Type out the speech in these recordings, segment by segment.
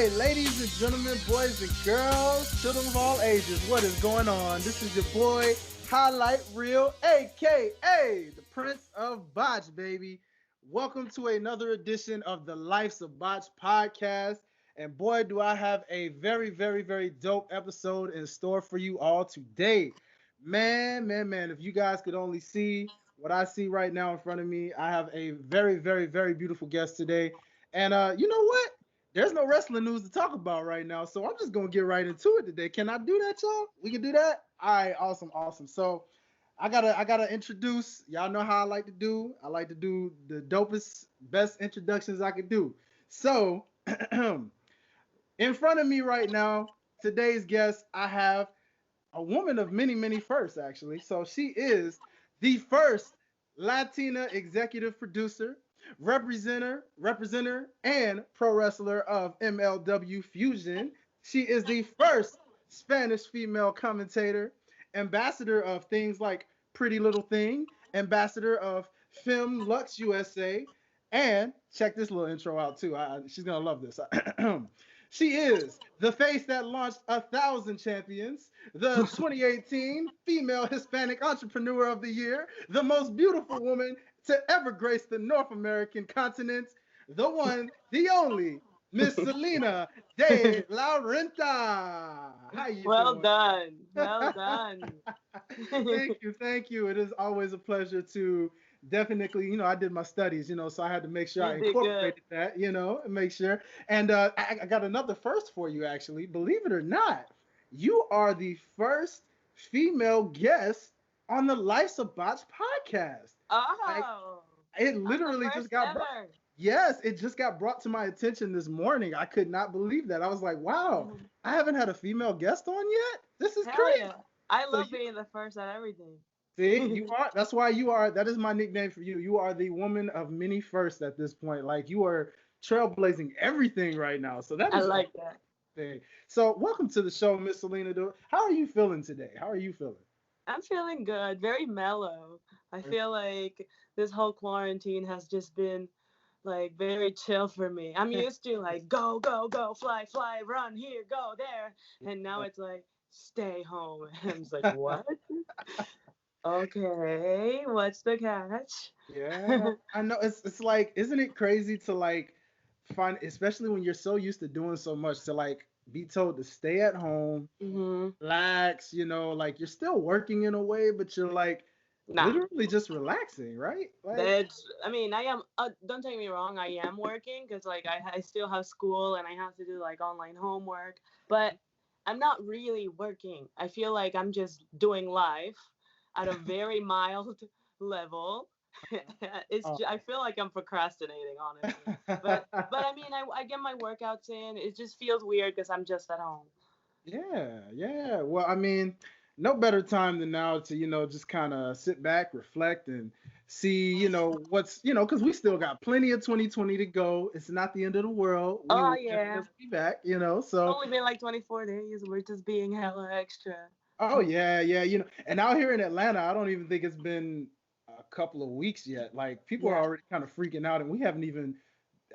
right, ladies and gentlemen, boys and girls, children of all ages, what is going on? This is your boy, Highlight Reel, aka the Prince of Botch, baby. Welcome to another edition of the Life's of Botch podcast. And boy, do I have a very dope episode in store for you all today. Man, if you guys could only see what I see right now in front of me, I have a very beautiful guest today. And you know what? There's no wrestling news to talk about right now, so I'm just gonna get right into it today. Can I do that, y'all? We can do that. All right, awesome. So I gotta introduce. Y'all know how I like to do. I like to do the dopest, best introductions I could do. So in front of me right now, today's guest, I have a woman of many firsts, actually. So she is the first Latina executive producer, representer, and pro wrestler of MLW Fusion. She is the first Spanish female commentator, ambassador of things like Pretty Little Thing, ambassador of Film Lux USA, and check this little intro out too. She's gonna love this. She is the face that launched 1,000 champions, the 2018 Female Hispanic Entrepreneur of the Year, the most beautiful woman to ever grace the North American continent, the one, the only, Miss Salina de la Renta. How you Well doing? done. Well done. Thank you. It is always a pleasure to definitely, I did my studies, so I had to make sure I You did good. incorporated that, and make sure. And I got another first for you, actually. Believe it or not, you are the first female guest on the Life's of Bots podcast. Like, Oh, it I'm the literally just first got brought. ever. Yes, it just got brought to my attention this morning. I could not believe that. I was like, wow, I haven't had a female guest on yet. This is Hell crazy. yeah. I So love being the first at everything. see, you are. That's why you are. That is my nickname for you. You are the woman of many firsts at this point. Like you are trailblazing everything right now. So that I is like that. amazing. So welcome to the show, Miss Salina. How are you feeling today? How are you feeling? I'm feeling good, very mellow. I feel like this whole quarantine has just been like very chill for me. I'm used to like go, fly, run here, go there. And now it's like stay home. And I'm just like, what? Okay, what's the catch? Yeah, I know. It's like, isn't it crazy to like find, especially when you're so used to doing so much, to like be told to stay at home, hmm relax. Like you're still working in a way, but you're like Nah, literally just relaxing, right? Like, that's. I mean, I am. Don't take me wrong. I am working because like I still have school and I have to do like online homework. But I'm not really working. I feel like I'm just doing life at a very mild level. I feel like I'm procrastinating honestly. But I mean I get my workouts in. It just feels weird because I'm just at home. yeah. Well, I mean, no better time than now to, just kind of sit back, reflect, and see, because we still got plenty of 2020 to go. It's not the end of the world. We Oh will yeah. definitely be back. So, Only been like 24 days. We're just being hella extra. oh, yeah. And out here in Atlanta, I don't even think it's been a couple of weeks yet. Like, people are Yeah. already kind of freaking out, and we haven't even,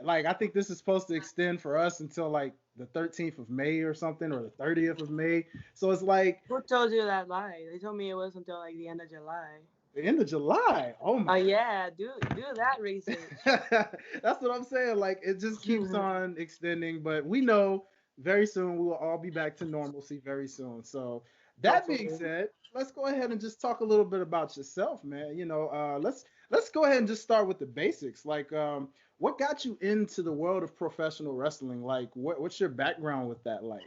like, I think this is supposed to extend for us until like the 13th of May or something, or the 30th of May. So it's like Who told you that lie? They told me it was until like the end of July. the end of July. Oh Oh my. yeah, do that research. That's what I'm saying. Like it just keeps on extending, but we know very soon we will all be back to normalcy very soon. So that being Hopefully. said, let's go ahead and just talk a little bit about yourself, man. Let's go ahead and just start with the basics. Like, what got you into the world of professional wrestling? Like, what's your background with that like?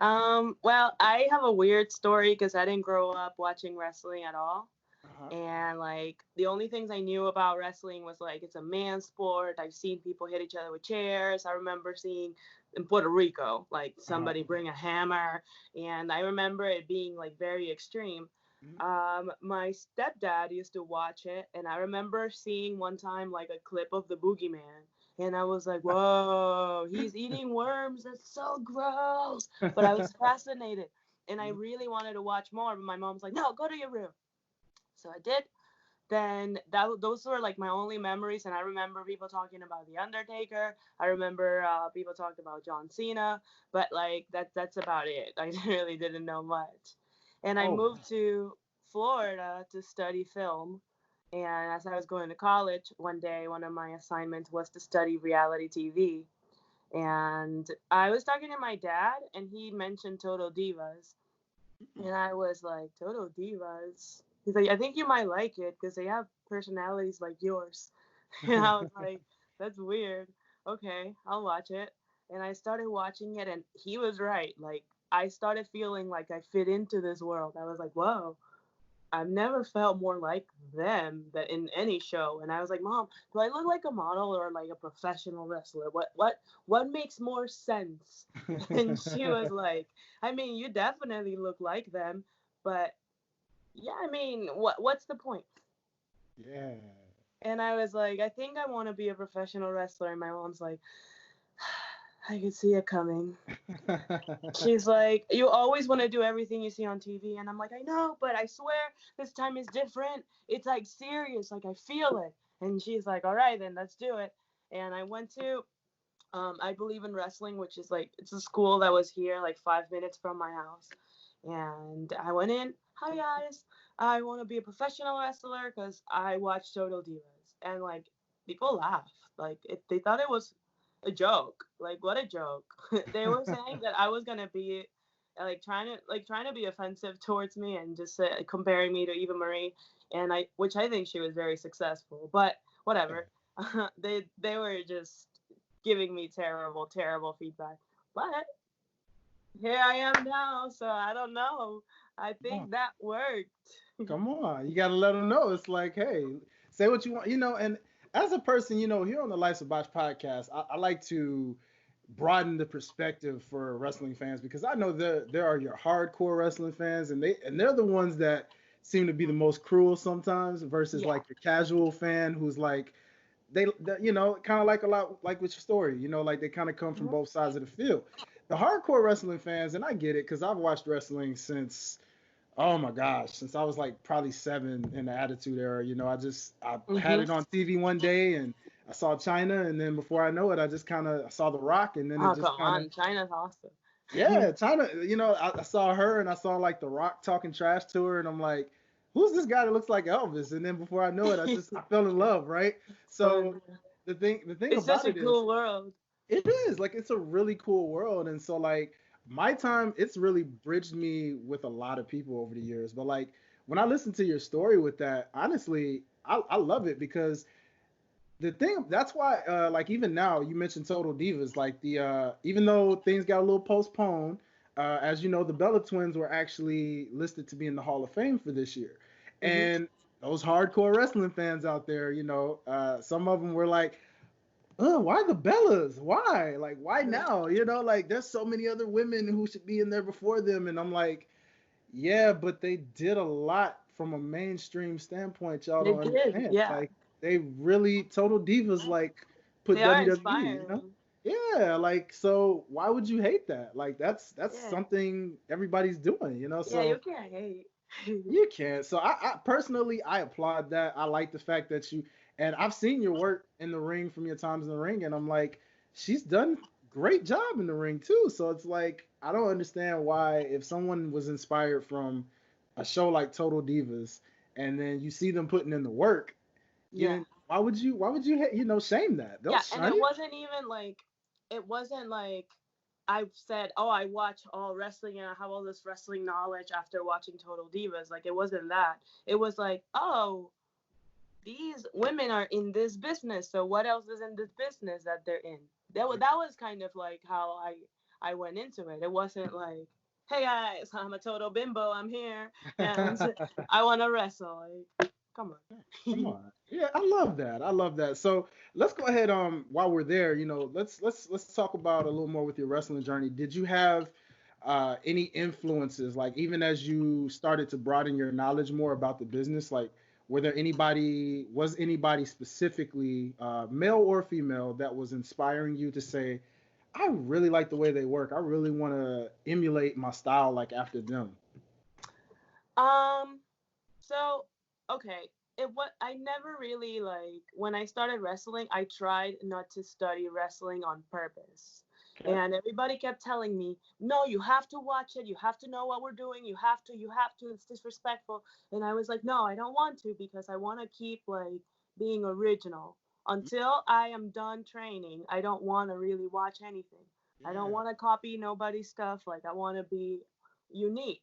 Well, I have a weird story because I didn't grow up watching wrestling at all. Uh-huh. And like the only things I knew about wrestling was like it's a man sport. I've seen people hit each other with chairs. I remember seeing in Puerto Rico like Uh-huh. somebody bring a hammer, and I remember it being like very extreme. Mhm. My stepdad used to watch it, and I remember seeing one time like a clip of the boogeyman, and I was like, "Whoa, he's eating worms! That's so gross!" But I was fascinated, and I really wanted to watch more. But my mom's like, "No, go to your room." So I did. then those were like my only memories. And I remember people talking about the Undertaker. I remember people talked about John Cena, but like that's about it. I really didn't know much. And I Oh, moved to Florida to study film. And as I was going to college, one day one of my assignments was to study reality TV. And I was talking to my dad, and he mentioned Total Divas. And I was like, Total Divas? He's like, I think you might like it because they have personalities like yours. And I was like, that's weird. Okay, I'll watch it. And I started watching it, and he was right. Like, I started feeling like I fit into this world. I was like, whoa, I've never felt more like them than in any show. And I was like, Mom, do I look like a model or like a professional wrestler? What makes more sense? And she was like, I mean, you definitely look like them, but yeah, I mean, what's the point? yeah. And I was like, I think I want to be a professional wrestler. And my mom's like, I could see it coming. She's like, you always want to do everything you see on TV. And I'm like, I know, but I swear this time is different. It's like serious. Like, I feel it. And she's like, all right, then let's do it. And I went to, I Believe in Wrestling, which is like, it's a school that was here like 5 minutes from my house. And I went in, hi guys, I want to be a professional wrestler because I watch Total Divas. And like, people laughed. Like, they thought it was a joke. Like, what a joke. They were saying that I was gonna be trying to be offensive towards me and just comparing me to Eva Marie, and which I think she was very successful. But whatever. They were just giving me terrible feedback. But here I am now, so I don't know. I Come on. think that worked. Come on. You got to let them know. It's like, hey, say what you want. And as a person, here on the Life of Botch podcast, I like to broaden the perspective for wrestling fans because I know there are your hardcore wrestling fans and they're the ones that seem to be the most cruel sometimes versus Yeah. like your casual fan who's like they kind of like a lot like with your story, like they kind of come from Mhm. both sides of the field. The hardcore wrestling fans, and I get it because I've watched wrestling since, oh my gosh, since I was like probably 7 in the Attitude Era. I had Mhm. it on TV one day and I saw China, and then before I know it, I just kind of saw The Rock, and then it Oh, just come kind of, on, China's awesome. yeah, China. I saw her and I saw like The Rock talking trash to her, and I'm like, who's this guy that looks like Elvis? And then before I know it, I fell in love, right? So Fun. the thing It's such about a it is, cool world. it is like it's a really cool world, and so like my time, it's really bridged me with a lot of people over the years. But like when I listen to your story with that, honestly, I love it because the thing that's why like even now you mentioned Total Divas, like the even though things got a little postponed, as you know, the Bella twins were actually listed to be in the Hall of Fame for this year, Mhm. and those hardcore wrestling fans out there, some of them were like, oh, why the Bellas? Why? Like, why now? Like, there's so many other women who should be in there before them. And I'm like, yeah, but they did a lot from a mainstream standpoint. Y'all They don't did, understand. yeah. Like, they really, Total Divas, like, put They are WWE. inspiring. Yeah, like, so why would you hate that? Like, that's Yeah. something everybody's doing. Yeah, you So can't hate. you can. So I personally, I applaud that. I like the fact that and I've seen your work in the ring from your times in the ring, and I'm like, she's done great job in the ring too. So it's like I don't understand why if someone was inspired from a show like Total Divas, and then you see them putting in the work, Yeah. why would you shame that? They'll Yeah, and shun it. it wasn't like I said, "Oh, I watch all wrestling and I have all this wrestling knowledge after watching Total Divas." Like it wasn't that. It was like, "Oh, these women are in this business. So what else is in this business that they're in?" That was kind of like how I went into it. It wasn't like, "Hey guys, I'm a total bimbo. I'm here and I want to wrestle." Like, come Come on. on. Yeah, I love that. I love that. So let's go ahead. While we're there, let's talk about a little more with your wrestling journey. Did you have any influences, like even as you started to broaden your knowledge more about the business? Like, was anybody specifically, male or female, that was inspiring you to say, I really like the way they work. I really want to emulate my style like after them. Um. So okay. what I never really like when I started wrestling, I tried not to study wrestling on purpose. Okay. And everybody kept telling me, "No, you have to watch it. You have to know what we're doing. You have to. It's disrespectful." And I was like, "No, I don't want to because I want to keep like being original. Until I am done training, I don't want to really watch anything. I don't Yeah. want to copy nobody's stuff. Like I want to be unique."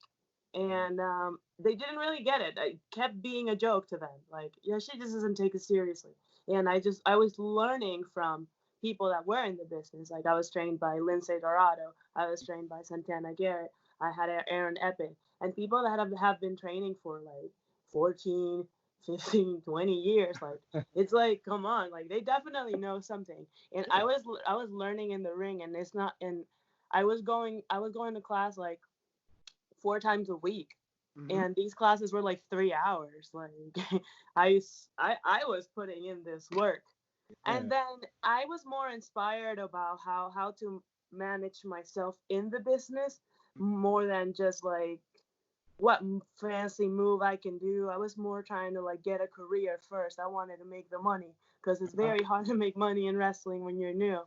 Right. And they didn't really get it. I kept being a joke to them. Like, yeah, she just doesn't take it seriously. And I was learning from people that were in the business. Like, I was trained by Lindsay Dorado. I was trained by Santana Garrett. I had Aaron Epic. And people that have been training for like 14, 15, 20 years. Like, it's like, come on. Like, they definitely know something. And Yeah. I was learning in the ring, and it's not, and I was going to class like 4 times a week, Mm-hmm. and these classes were like 3 hours. Like I was putting in this work, Yeah. and then I was more inspired about how to manage myself in the business more than just like what fancy move I can do. I was more trying to like get a career first. I wanted to make the money because it's Uh, very hard to make money in wrestling when you're new.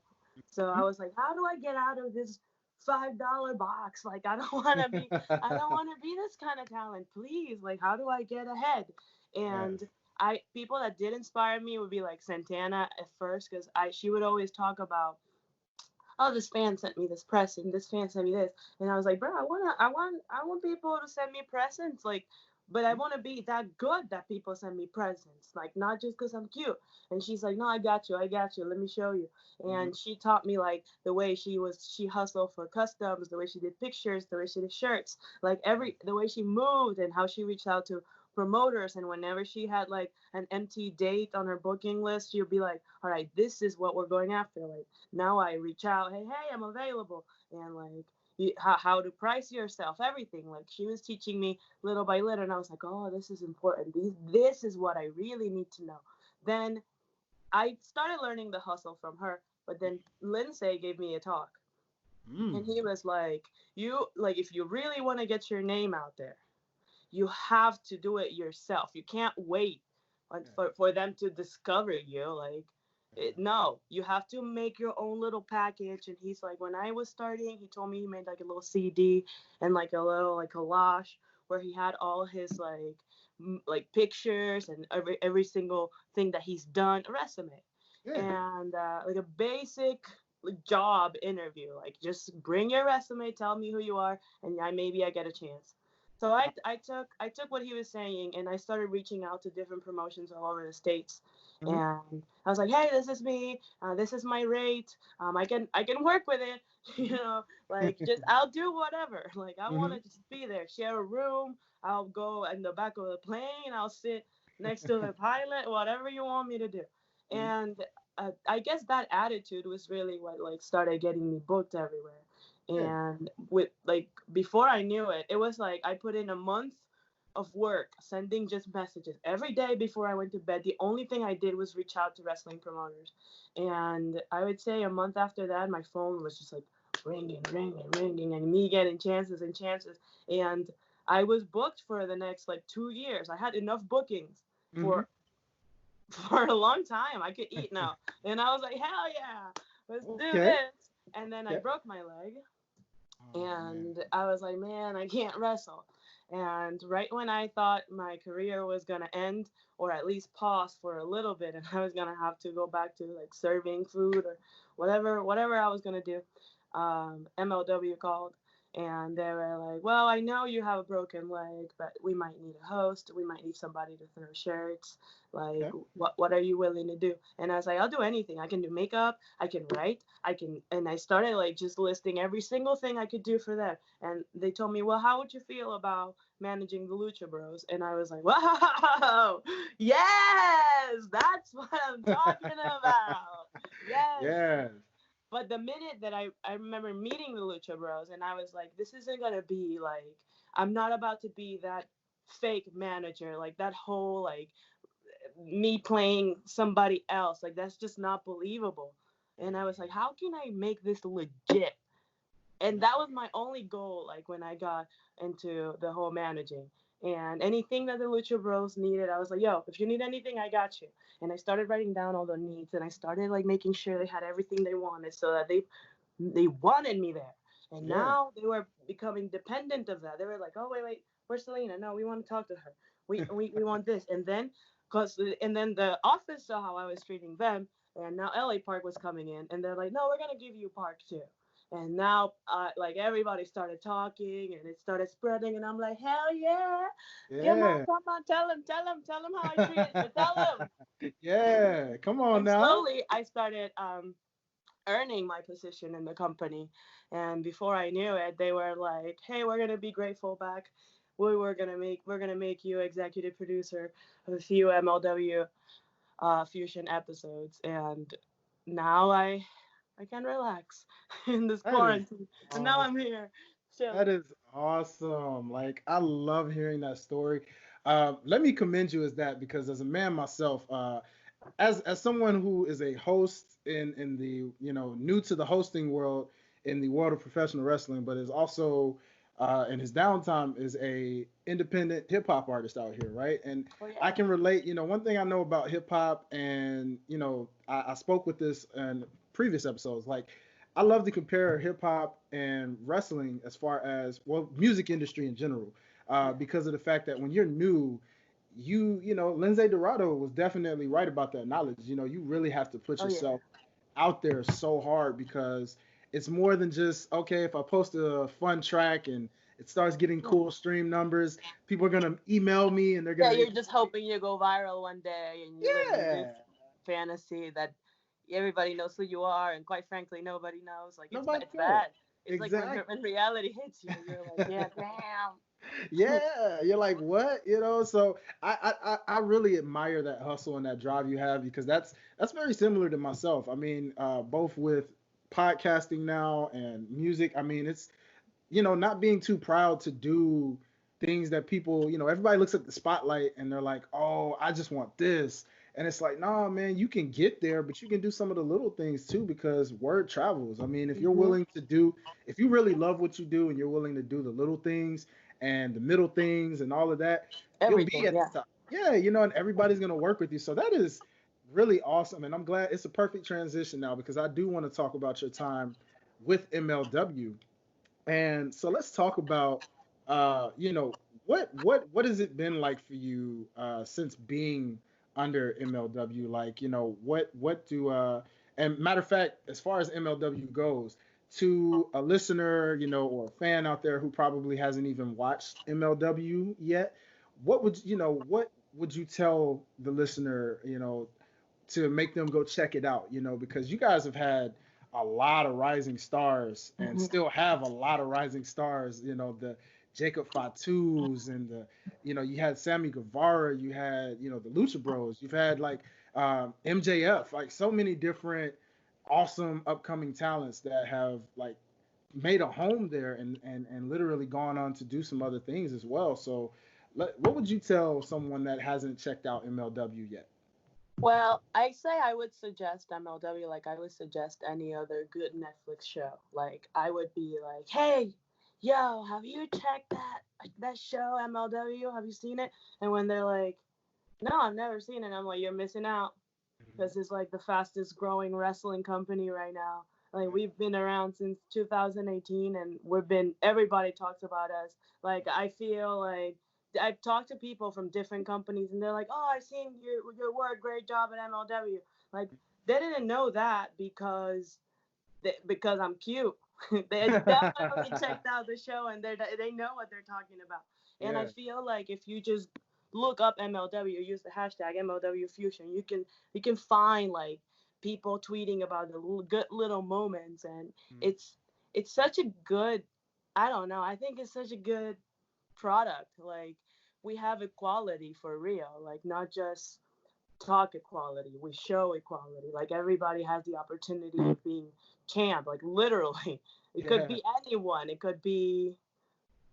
So I mhm. was like, how do I get out of this $5 box? Like I don't want to be this kind of talent. Please, like how do I get ahead? Yes. And I people that did inspire me would be like Santana at first because I she would always talk about, oh, this fan sent me this present, this fan sent me this, and I was like, bro, I want people to send me presents, like, but I Mhm. want to be that good that people send me presents, like not just because I'm cute. And she's like, no, I got you, let me show you. Mhm. And she taught me like the way she hustled for customs, the way she did pictures, the way she did shirts, like the way she moved and how she reached out to promoters. And whenever she had like an empty date on her booking list, she would be like, all right, this is what we're going after. Like now I reach out, hey, I'm available, and like how to price yourself, everything. Like she was teaching me little by little, and I was like, oh, this is important. This is what I really need to know. Then I started learning the hustle from her, but then Lindsay gave me a talk, and Mm. he was like, you like if you really want to get your name out there, you have to do it yourself. You can't wait Yeah. for them to discover you. Like, no, you have to make your own little package. And he's like, when I was starting, he told me he made like a little CD and like a little like collage where he had all his like pictures and every single thing that he's done, a resume, Yeah. and like a basic like, job interview. Like, just bring your resume, tell me who you are, and maybe I get a chance. So I took what he was saying and I started reaching out to different promotions all over the states, Mhm. and I was like, hey, this is me. This is my rate. I can work with it. Mhm. Like just I'll do whatever. Like I want Mhm. to just be there, share a room. I'll go in the back of the plane. I'll sit next to the pilot. Whatever you want me to do. Mhm. And I guess that attitude was really what like started getting me booked everywhere. Yeah. And with like before I knew it, it was like I put in a month of work sending just messages every day before I went to bed. The only thing I did was reach out to wrestling promoters. And I would say a month after that, my phone was just like ringing, ringing, ringing, and me getting chances and chances. And I was booked for the next like 2 years. I had enough bookings Mhm. for for a long time. I could eat now. And I was like, hell yeah, let's do Okay. this. And then I Okay. broke my leg, Oh man. and I was like, man, I can't wrestle. And right when I thought my career was gonna end, or at least pause for a little bit, and I was gonna have to go back to like serving food or whatever I was gonna do, MLW called, and they were like, well, I know you have a broken leg, but we might need a host. We might need somebody to throw shirts. Like, Okay. what are you willing to do? And I was like, I'll do anything. I can do makeup. I can write. And I started like just listing every single thing I could do for them. And they told me, well, how would you feel about managing the Lucha Bros? And I was like, wow, yes, that's what I'm talking about. Yes. Yes. But the minute that I remember meeting the Lucha Bros, and I was like, this isn't gonna be like, I'm not about to be that fake manager, like that whole like me playing somebody else. Like that's just not believable. And I was like, how can I make this legit? And Yeah. that was my only goal, like when I got into the whole managing. And anything that the Lucha Bros needed, I was like, yo, if you need anything, I got you. And I started writing down all the needs, and I started like making sure they had everything they wanted, so that they wanted me there. And Yeah. now they were becoming dependent of that. They were like, oh wait, where's Salina? No, we want to talk to her. We want this. And then the office saw how I was treating them, and now LA Park was coming in, and they're like, no, we're gonna give you Park too. And now, like everybody started talking, and it started spreading, and I'm like, hell yeah, Yeah. come on, tell them how I treated you, tell them. Yeah. Come on And now. slowly, I started earning my position in the company. And before I knew it, they were like, "Hey, we're gonna be grateful back. We're gonna make you executive producer of a few MLW Fusion episodes." And now I can relax in this That is quarantine. And now awesome. I'm here That chilling. is awesome. Like I love hearing that story. Let me commend you as that because as a man myself, as someone who is a host in the new to the hosting world in the world of professional wrestling, but is also in his downtime is a independent hip hop artist out here, right? And Oh I yeah. can relate. One thing I know about hip hop, and I spoke with this in previous episodes. Like I love to compare hip hop and wrestling as far as well music industry in general, Yeah. because of the fact that when you're new Lindsay Dorado was definitely right about that knowledge. You really have to put Oh yeah. yourself out there so hard because it's more than just okay, if I post a fun track and it starts getting Yeah. cool stream numbers, people are gonna email me and they're Yeah, gonna you're just hoping you go viral one day, and you live in this yeah. fantasy that everybody knows who you are, and quite frankly, nobody knows. Like Nobody it's cares. bad. It's like when Exactly. when reality hits you, you're like, yeah, damn. Yeah, you're like, what? So I really admire that hustle and that drive you have because that's very similar to myself. I mean, both with podcasting now and music. I mean, it's not being too proud to do things that people, everybody looks at the spotlight and they're like, oh, I just want this. And it's like, nah, man, you can get there, but you can do some of the little things too because word travels. I mean, Hmm. if you really love what you do and you're willing to do the little things and the middle things and all of that, you'll be Everything, at yeah. the top. Yeah, and everybody's going to work with you. So that is really awesome. And I'm glad it's a perfect transition now because I do want to talk about your time with MLW. And so let's talk about, what has it been like for you since being under MLW? Like, what do and matter of fact, as far as MLW goes, to a listener, or a fan out there who probably hasn't even watched MLW yet, what would you tell the listener, to make them go check it out, because you guys have had a lot of rising stars and Hmm. still have a lot of rising stars, the Jacob Fatu's and you had Sammy Guevara, you had, the Lucha Bros, you've had like MJF, like so many different awesome upcoming talents that have like made a home there and literally gone on to do some other things as well. So what would you tell someone that hasn't checked out MLW yet? Well, I say I would suggest MLW like I would suggest any other good Netflix show. Like I would be like, "Hey, yo, have you checked that show MLW? Have you seen it?" And when they're like, "No, I've never seen it," I'm like, "You're missing out because it's like the fastest growing wrestling company right now. Like we've been around since 2018, and everybody talks about us. Like I feel like I've talked to people from different companies, and they're like, "Oh, I've seen your work. Great job at MLW." Like they didn't know that because I'm cute. They definitely checked out the show, and they know what they're talking about. And I Yeah. feel like if you just look up MLW, use the hashtag MLW Fusion, you can find like people tweeting about the good little moments, and Mhm. it's it's such a good. I don't know. I think it's such a good product. Like we have equality for real. Like not just talk equality, we show equality. Like everybody has the opportunity of being champ, like literally. It could Yeah. be anyone. It could be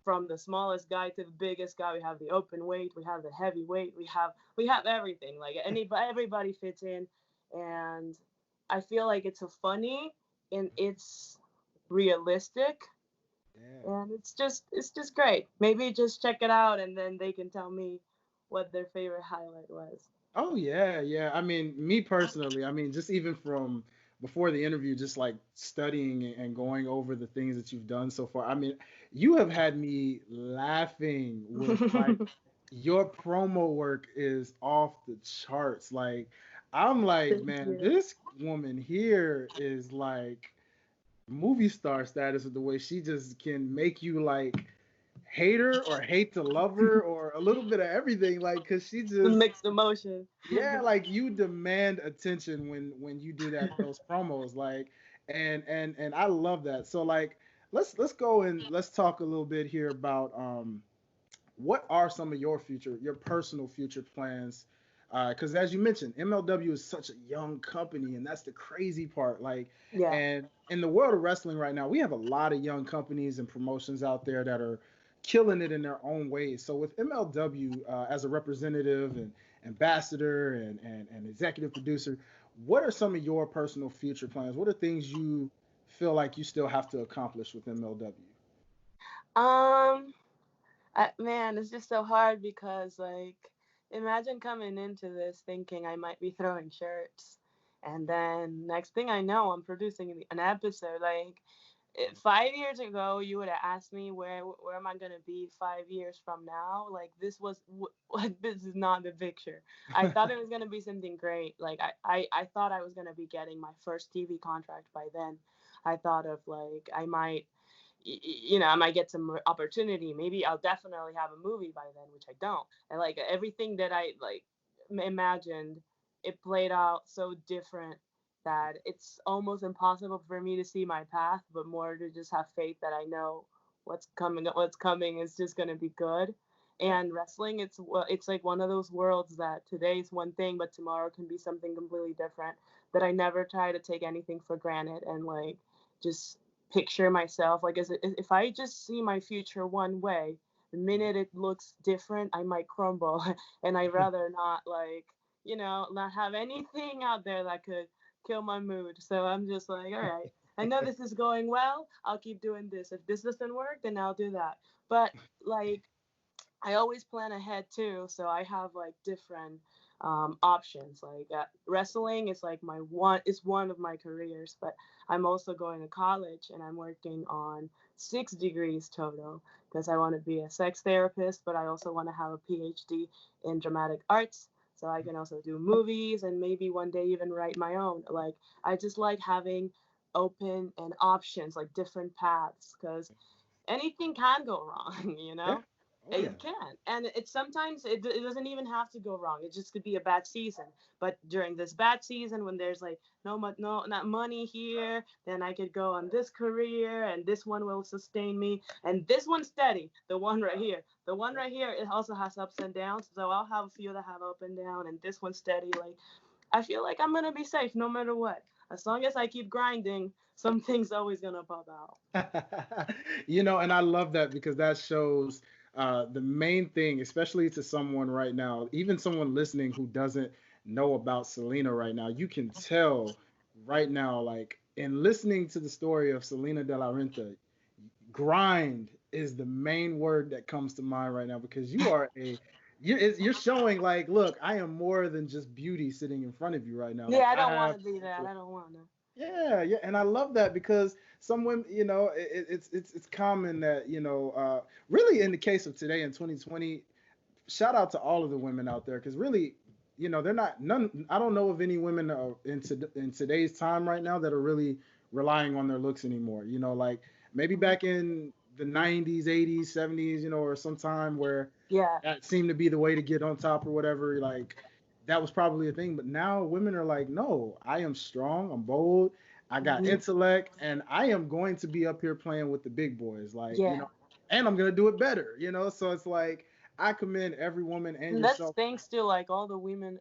from the smallest guy to the biggest guy. We have the open weight, we have the heavyweight, we have everything. Like everybody fits in, and I feel like it's a funny and it's realistic Yeah. and it's just great. Maybe just check it out, and then they can tell me what their favorite highlight was. Oh yeah, yeah. I mean, me personally, I mean, just even from before the interview, just like studying and going over the things that you've done so far. I mean, you have had me laughing with like your promo work is off the charts. Like, I'm like, Thank man, you. this woman here is like movie star status with the way she just can make you like hate her or hate to love her or a little bit of everything. Like, cause she The just mixed emotion. yeah, like you demand attention when you do that those promos, like, and I love that. So like, let's go and let's talk a little bit here about what are some of your personal future plans? Because as you mentioned, MLW is such a young company, and that's the crazy part. Like, Yeah. and in the world of wrestling right now, we have a lot of young companies and promotions out there that are killing it in their own ways. So with MLW as a representative and ambassador and executive producer, what are some of your personal future plans? What are things you feel like you still have to accomplish with MLW? Um, man, it's just so hard because like, imagine coming into this thinking I might be throwing shirts, and then next thing I know, I'm producing an episode. Like, 5 years ago, you would have asked me where am I gonna be 5 years from now? Like, this was like, this is not the picture. I thought it was gonna be something great. Like, I thought I was gonna be getting my first TV contract by then. I thought of like I might, I might get some opportunity. Maybe I'll definitely have a movie by then, which I don't. And like everything that I like imagined, it played out so different that it's almost impossible for me to see my path, but more to just have faith that I know what's coming is just going to be good. Yeah. And wrestling, it's like one of those worlds that today's one thing, but tomorrow can be something completely different. That I never try to take anything for granted, and like just picture myself like, if I just see my future one way, the minute it looks different, I might crumble. And I rather not, like, not have anything out there that could kill my mood. So I'm just like, all right, I know this is going well, I'll keep doing this. If this doesn't work, then I'll do that. But like, I always plan ahead too, so I have like different options. Like, wrestling is like one of my careers, but I'm also going to college and I'm working on 6 degrees total because I want to be a sex therapist, but I also want to have a PhD in dramatic arts. So I can also do movies and maybe one day even write my own. Like, I just like having open and options, like different paths, because anything can go wrong, Yeah. Oh yeah. it can, and it's sometimes it doesn't even have to go wrong. It just could be a bad season. But during this bad season, when there's like no not money here, then I could go on this career, and this one will sustain me, and this one's steady. The one right here, it also has ups and downs. So I'll have a few that have up and down, and this one's steady. Like, I feel like I'm gonna be safe no matter what. As long as I keep grinding, something's always gonna pop out. And I love that because that shows the main thing, especially to someone right now, even someone listening who doesn't know about Selena right now. You can tell right now, like in listening to the story of Selena de la Renta, grind is the main word that comes to mind right now because you're showing like, look, I am more than just beauty sitting in front of you right now. Yeah, Like I I don't want have to be that. I don't want to. yeah, yeah, and I love that because some women, it's common that really in the case of today in 2020, shout out to all of the women out there because really, they're not none. I don't know of any women in today's time right now that are really relying on their looks anymore. Like maybe back in the 90s, 80s, 70s, or sometime where Yeah. that seemed to be the way to get on top or whatever. Like that was probably a thing. But now women are like, no, I am strong, I'm bold, I got Hmm. intellect, and I am going to be up here playing with the big boys. Like, Yeah. and I'm gonna do it better. So it's like I commend every woman and And that's yourself. thanks to like all the women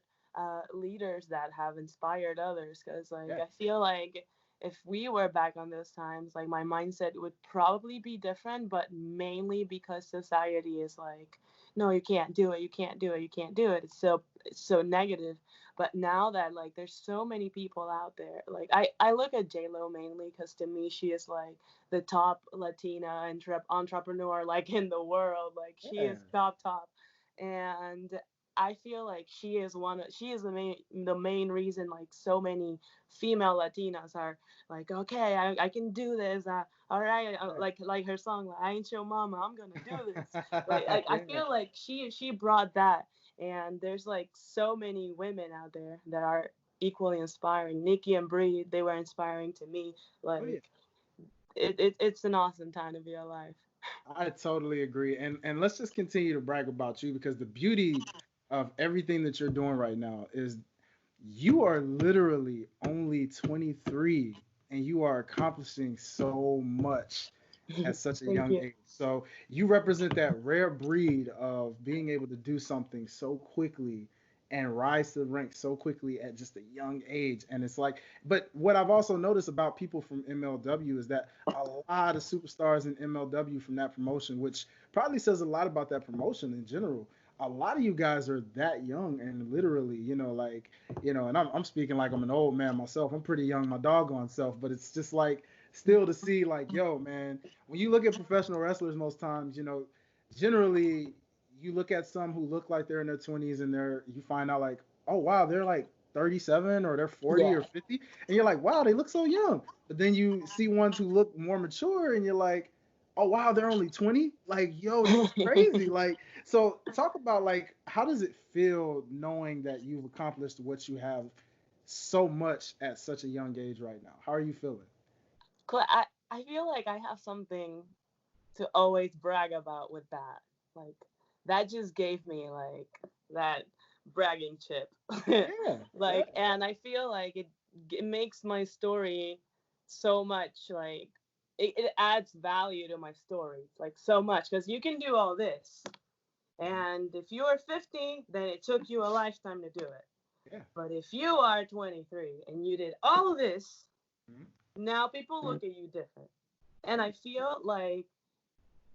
leaders that have inspired others. Because like, Yeah. I feel like if we were back on those times, like my mindset would probably be different, but mainly because society is like no, you can't do it, you can't do it, you can't do it. It's so negative. But now that like there's so many people out there, like I look at J Lo mainly because to me she is like the top Latina entrepreneur like in the world. Like she Yeah. is top, and I feel like she is the main reason like so many female Latinas are like, okay, I can do this. All right, like her song, like, I ain't your mama, I'm gonna do this. Like I Yeah. feel like she brought that, and there's like so many women out there that are equally inspiring. Nikki and Bree, they were inspiring to me. Oh yeah. Like it's an awesome time to be alive. I totally agree. And let's just continue to brag about you because the beauty of everything that you're doing right now is you are literally only 23 and you are accomplishing so much at such a Thank young you. age. So you represent that rare breed of being able to do something so quickly and rise to the ranks so quickly at just a young age. And it's like, but what I've also noticed about people from MLW is that a lot of superstars in MLW from that promotion, which probably says a lot about that promotion in general. A lot of you guys are that young and literally, like, and I'm speaking like I'm an old man myself. I'm pretty young, my doggone self, but it's just like still to see like, yo, man, when you look at professional wrestlers most times, generally you look at some who look like they're in their 20s and you find out like, oh wow, they're like 37 or they're 40 or Yeah. 50 and you're like, wow, they look so young. But then you see ones who look more mature and you're like, oh wow, they're only 20? Like, yo, this is crazy. Like, so talk about like how does it feel knowing that you've accomplished what you have so much at such a young age right now? How are you feeling? I feel like I have something to always brag about with that. Like that just gave me like that bragging chip. Yeah, yeah. Like, and I feel like it makes my story so much like it adds value to my story like so much because you can do all this, and if you are 50 then it took you a lifetime to do it. Yeah. But if you are 23 and you did all this, Mhm. now people look at you different. And I feel like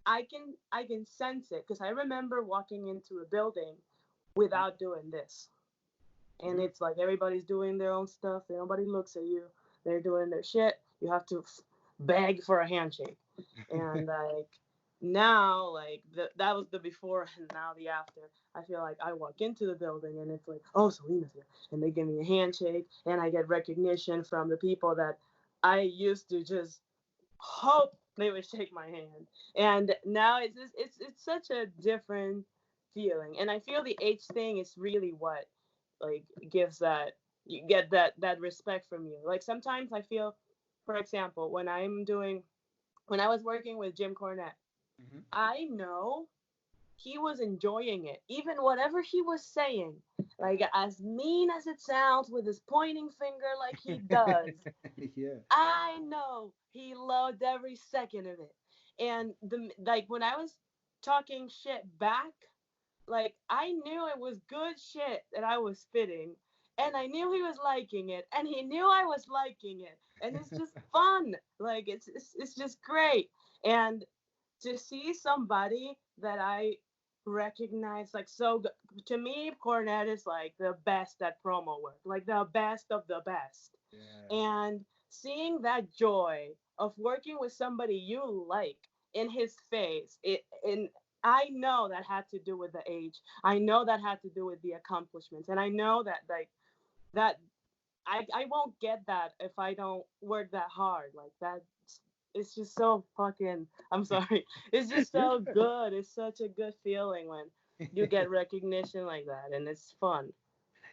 I can sense it because I remember walking into a building without doing this. And Yeah. it's like everybody's doing their own stuff. Nobody looks at you. They're doing their shit. You have to beg for a handshake. And like now, like that was the before and now the after. I feel like I walk into the building and it's like, oh, Salina's here, and they give me a handshake, and I get recognition from the people that I used to just hope they would shake my hand. And now it's such a different feeling. And I feel the age thing is really what like gives that you get that respect from you. Like sometimes I feel, for example, when I was working with Jim Cornette, Mhm. I know he was enjoying it. Even whatever he was saying, like as mean as it sounds with his pointing finger like he does, Yeah. I know he loved every second of it. And the like when I was talking shit back, like I knew it was good shit that I was spitting, and I knew he was liking it, and he knew I was liking it, and it's just fun. Like it's just great. And to see somebody that I recognize like to me, Cornette is like the best at promo work, like the best of the best. Yeah. And seeing that joy of working with somebody you like in his face, it and I know that had to do with the age. I know that had to do with the accomplishments, and I know that like that I won't get that if I don't work that hard. Like that, it's just so fucking. I'm sorry. It's just You're so good. good. It's such a good feeling when you get recognition like that, and it's fun.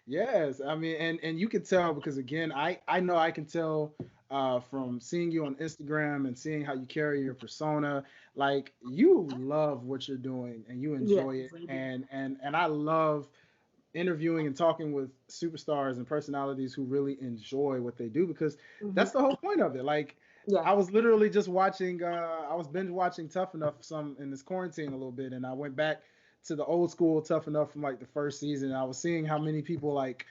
Yes, I mean, and you can tell because again, I know I can tell from seeing you on Instagram and seeing how you carry your persona, like you love what you're doing and you Yes, enjoy it, I do. and I love interviewing and talking with superstars and personalities who really enjoy what they do because Hmm. that's the whole point of it. Like Yeah. I was literally just watching I was binge watching Tough Enough some in this quarantine a little bit and I went back to the old school Tough Enough from like the first season. And I was seeing how many people like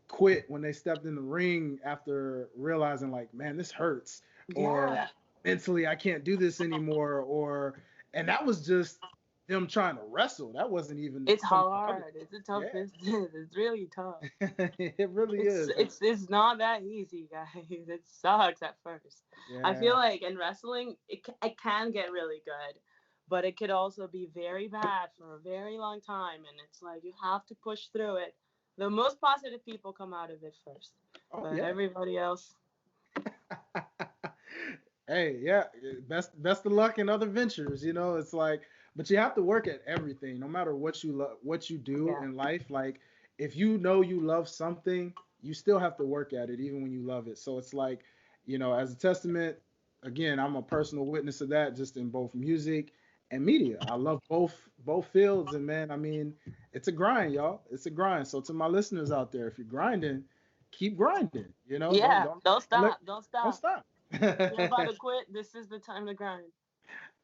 quit when they stepped in the ring after realizing like, man, this hurts or Yeah. mentally I can't do this anymore or and that was just them trying to wrestle. That wasn't even It's some of the other. hard. It's a tough Yeah, business. It's really tough. it really It's is. it's it's not that easy, guys. It sucks at first. I feel Yeah. like in wrestling, it can get really good, but it could also be very bad for a very long time. And it's like you have to push through it. The most positive people come out of it first, Oh but yeah. everybody else, Hey, yeah, best of luck in other ventures. It's like, but you have to work at everything, no matter what you love, what you do yeah, in life. Like, if you know you love something, you still have to work at it, even when you love it. So it's like, as a testament, again, I'm a personal witness of that, just in both music and media. I love both fields, and man, I mean, it's a grind, y'all. It's a grind. So to my listeners out there, if you're grinding, keep grinding. Don't yeah. don't Don't don't let stop. Don't don't stop. stop. If you're about to quit, this is the time to grind.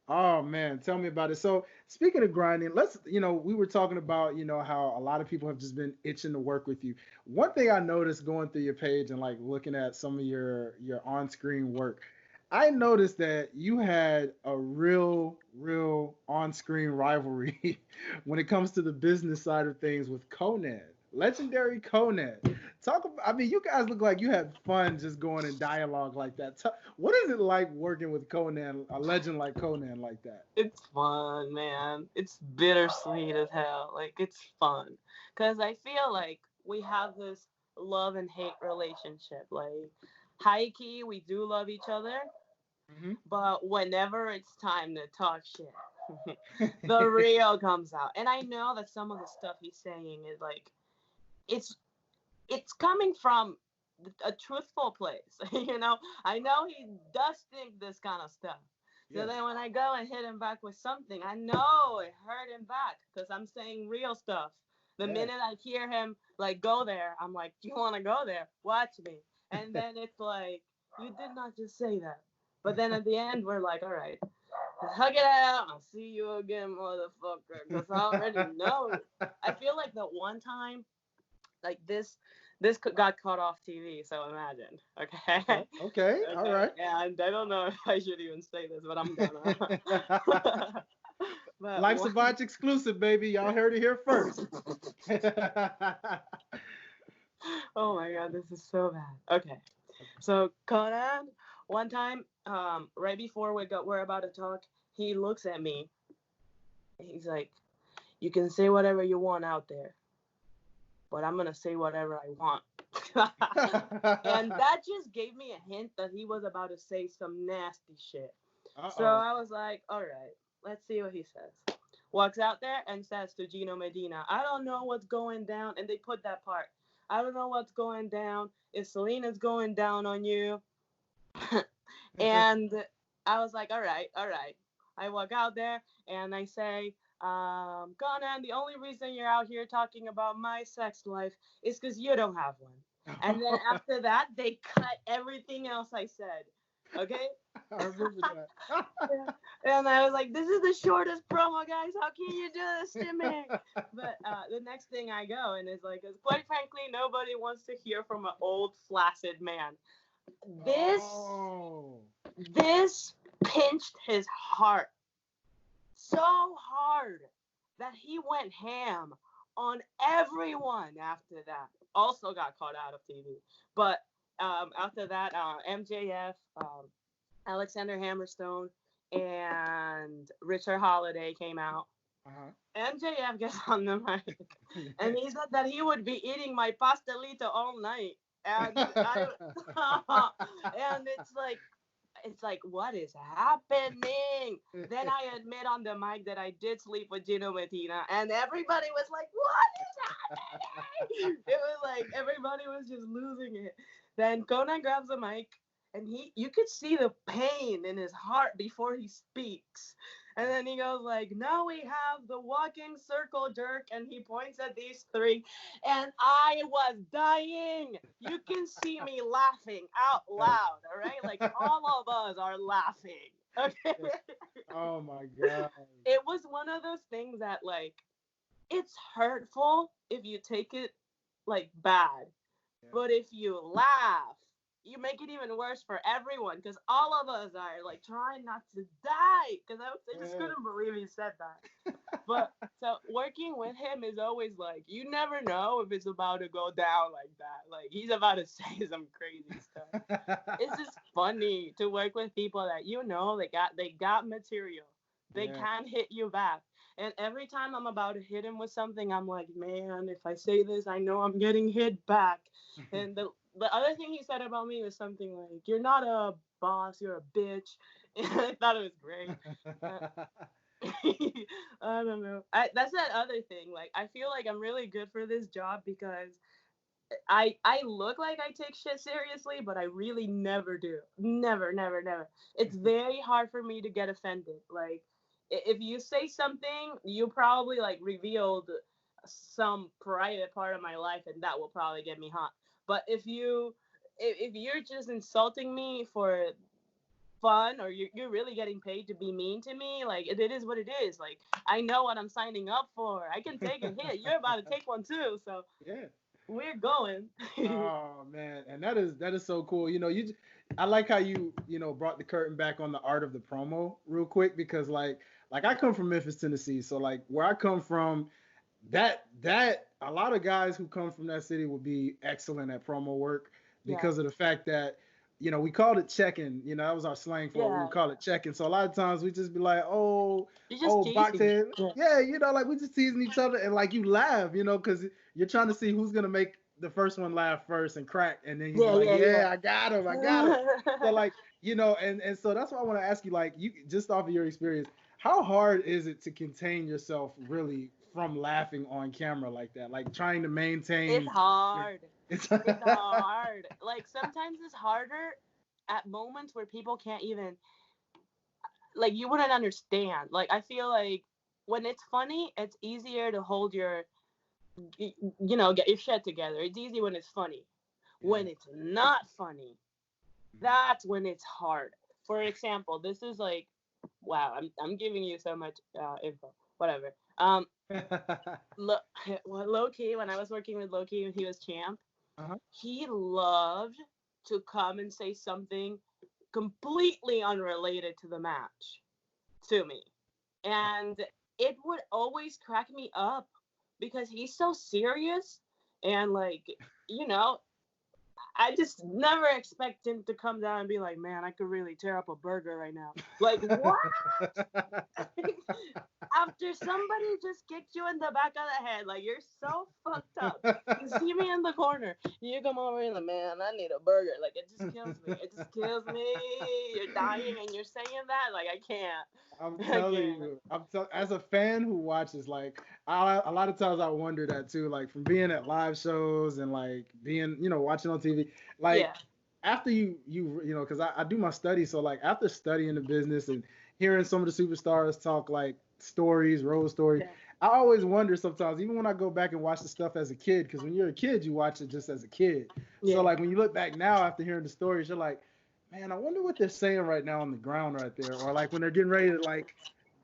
Oh man, tell me about it. So speaking of grinding, we were talking about, how a lot of people have just been itching to work with you. One thing I noticed going through your page and like looking at some of your on-screen work, I noticed that you had a real on-screen rivalry when it comes to the business side of things with Conan, legendary Conan. I mean, you guys look like you had fun just going in dialogue like that. What is it like working with Conan, a legend like Conan like that? It's fun, man. It's bittersweet as hell. Like it's fun, cause I feel like we have this love and hate relationship. Like high key, we do love each other, Hmm. but whenever it's time to talk shit, the real comes out. And I know that some of the stuff he's saying is like it's it's coming from a truthful place. I know he does think this kind of stuff. So Yeah. then when I go and hit him back with something, I know it hurt him back because I'm saying real stuff. The Yeah. minute I hear him like go there, I'm like, do you want to go there? Watch me. And then it's like, you did not just say that. But then at the end, we're like, all right, hug it out. I'll see you again, motherfucker. Because I already know. I feel like the one time like this got caught off TV, so imagine. Okay. Okay. Okay. All Okay. right. And I don't know if I should even say this, but I'm gonna. But Life's a one. Botch exclusive, baby. Y'all heard it here first. Oh my god, this is so bad. Okay. So Conan, one time, right before we're about to talk, he looks at me. He's like, "You can say whatever you want out there, but I'm gonna say whatever I want." And that just gave me a hint that he was about to say some nasty shit. So Uh-oh. I was like, all right, let's see what he says. Walks out there and says to Gino Medina, I don't know what's going down. And they put that part. I don't know what's going down. If Salina's going down on you. And I was like, all right, all right. I walk out there and I say, Conan, the only reason you're out here talking about my sex life is because you don't have one. And then after that, they cut everything else I said. Okay? I remember that. Yeah. And I was like, this is the shortest promo, guys. How can you do this to me? But the next thing I go and is like, 'cause quite frankly, nobody wants to hear from an old, flaccid man. This Oh. this pinched his heart so hard that he went ham on everyone after that. Also got caught out of TV. But after that, MJF, Alexander Hammerstone, and Richard Holiday came out. Uh-huh. MJF gets on the mic, and he said that he would be eating my pastelito all night. And and it's like, what is happening? Then I admit on the mic that I did sleep with Gino Medina, and everybody was like, what is happening? It was like everybody was just losing it. Then Conan grabs the mic, and you could see the pain in his heart before he speaks. And then he goes like, now we have the walking circle jerk, and he points at these three, and I was dying. You can see me laughing out loud, all right? Like all of us are laughing. Okay. Oh my god. It was one of those things that like it's hurtful if you take it like bad, Yeah. but if you laugh, you make it even worse for everyone because all of us are like trying not to die. Because I just couldn't believe he said that. But so working with him is always like you never know if it's about to go down like that. Like he's about to say some crazy stuff. It's just funny to work with people that they got material. They Yeah. can hit you back. And every time I'm about to hit him with something, I'm like, man, if I say this, I know I'm getting hit back. And the other thing he said about me was something like, "You're not a boss, you're a bitch." And I thought it was great. I don't know. That's that other thing. Like, I feel like I'm really good for this job because I look like I take shit seriously, but I really never do. Never, never, never. It's very hard for me to get offended. Like, if you say something, you probably like revealed some private part of my life, and that will probably get me hot. But if you're just insulting me for fun, or you're really getting paid to be mean to me, like it is what it is. Like I know what I'm signing up for. I can take a hit. You're about to take one too, so Yeah. we're going. Oh man, and that is so cool. I like how you brought the curtain back on the art of the promo real quick because like I come from Memphis, Tennessee, so like where I come from, that a lot of guys who come from that city would be excellent at promo work Yeah, because of the fact that we called it checking. That was our slang for it. We yeah, would call it checking. So a lot of times we just be like, oh, you're just oh, box teasing. head. Yeah, Yeah, like we just teasing each other and like you laugh, because you're trying to see who's gonna make the first one laugh first and crack, and then you be yeah, like, yeah, yeah, yeah. I got him. So like, and so that's why I want to ask you, like, you just off of your experience, how hard is it to contain yourself really from laughing on camera like that? Like trying to It's maintain your hard. It's hard. Like sometimes it's harder at moments where people can't even like you wouldn't understand. Like I feel like when it's funny, it's easier to hold your get your shit together. It's easy when it's funny. yeah. When it's not funny, that's when it's hard. For example, this is like wow, I'm giving you so much info. Whatever. Look, well, low key when I was working with Loki when he was champ, Uh-huh. he loved to come and say something completely unrelated to the match to me. And it would always crack me up because he's so serious and like, you know, I just never expect him to come down and be like, man, I could really tear up a burger right now. Like, what? After somebody just kicked you in the back of the head, like, you're so fucked up. You see me in the corner, you come over and like, man, I need a burger. Like, it just kills me. It just kills me. You're dying and you're saying that? Like, I can't. I'm I telling can't. you, as a fan who watches, like, a lot of times I wonder that too, like from being at live shows and like being, watching on TV, like Yeah. after because I do my study, so like after studying the business and hearing some of the superstars talk like stories, road stories, Yeah. I always wonder sometimes, even when I go back and watch the stuff as a kid, because when you're a kid, you watch it just as a kid. So Yeah. like when you look back now after hearing the stories, you're like, man, I wonder what they're saying right now on the ground right there, or like when they're getting ready to like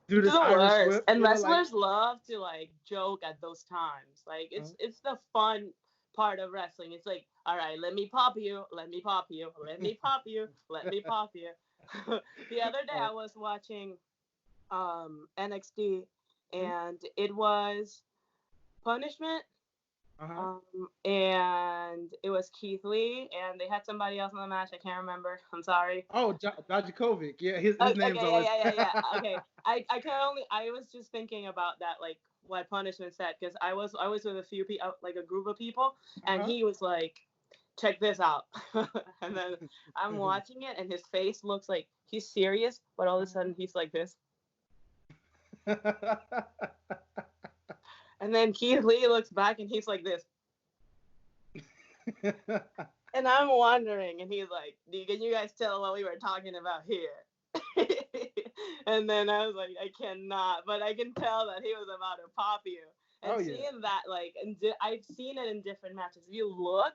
do It's this the Irish worst. whip, And like. wrestlers love to like joke at those times. Like it's the fun part of wrestling. It's like, all right, let me pop you, let me pop you, let me pop you, let me pop you. The other day I was watching NXT and it was Punishment Uh-huh. and it was Keith Lee and they had somebody else in the match. I can't remember. I'm sorry. Oh, Dajakovic. Yeah, his Okay, name's yeah, always. yeah, yeah, yeah. Okay, I can only. I was just thinking about that, like what Punishment said, because I was with a few people, like a group of people, and Uh-huh. he was like, "Check this out," and then I'm watching it, and his face looks like he's serious, but all of a sudden he's like this, and then Keith Lee looks back, and he's like this, and I'm wondering, and he's like, "Can you guys tell what we were talking about here?" And then I was like, I cannot, but I can tell that he was about to pop you. Oh And yeah. seeing that, like, and I've seen it in different matches. If you look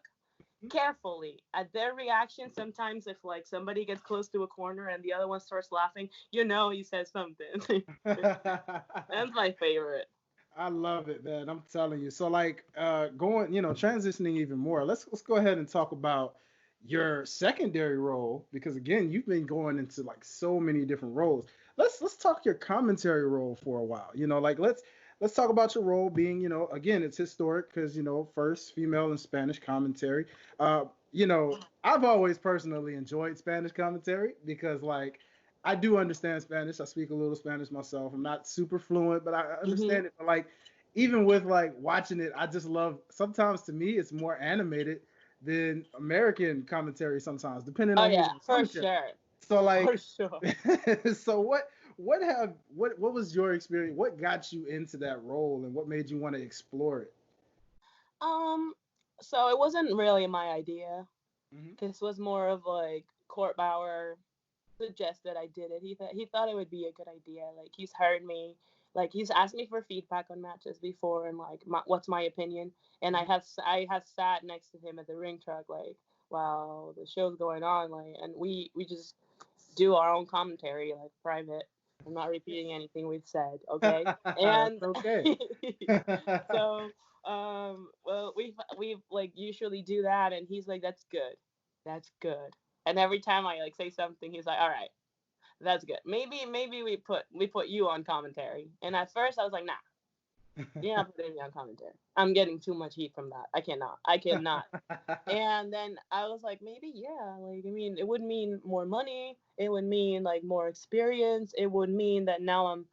carefully at their reaction, sometimes if like somebody gets close to a corner and the other one starts laughing, he says something. That's my favorite. I love it, man. I'm telling you. So like going, transitioning even more. Let's go ahead and talk about, your secondary role, because again, you've been going into like so many different roles. Let's talk your commentary role for a while. Like let's talk about your role being, again, it's historic because first female in Spanish commentary. I've always personally enjoyed Spanish commentary because like I do understand Spanish. I speak a little Spanish myself. I'm not super fluent, but I Mm-hmm. understand it. But like even with like watching it, I just love. Sometimes to me, it's more animated than American commentary sometimes, depending Oh on who's yeah, on for commentary. sure, So for like, sure. so what was your experience? What got you into that role, and what made you want to explore it? Um, so it wasn't really my idea. Hmm. This was more of like Court Bauer suggested I did it. He thought it would be a good idea. Like he's heard me, like he's asked me for feedback on matches before, and like what's my opinion. And I have sat next to him at the ring truck, like while the show's going on, like, and we just do our own commentary, like private. I'm not repeating anything we've said, okay? That's And okay. so well we like usually do that, and he's like, that's good. And every time I like say something, he's like, all right, that's good. Maybe we put you on commentary. And at first I was like, nah, you're not putting me on commentary. I'm getting too much heat from that. I cannot. And then I was like, maybe, yeah. Like, I mean, it would mean more money. It would mean like more experience. It would mean that now I'm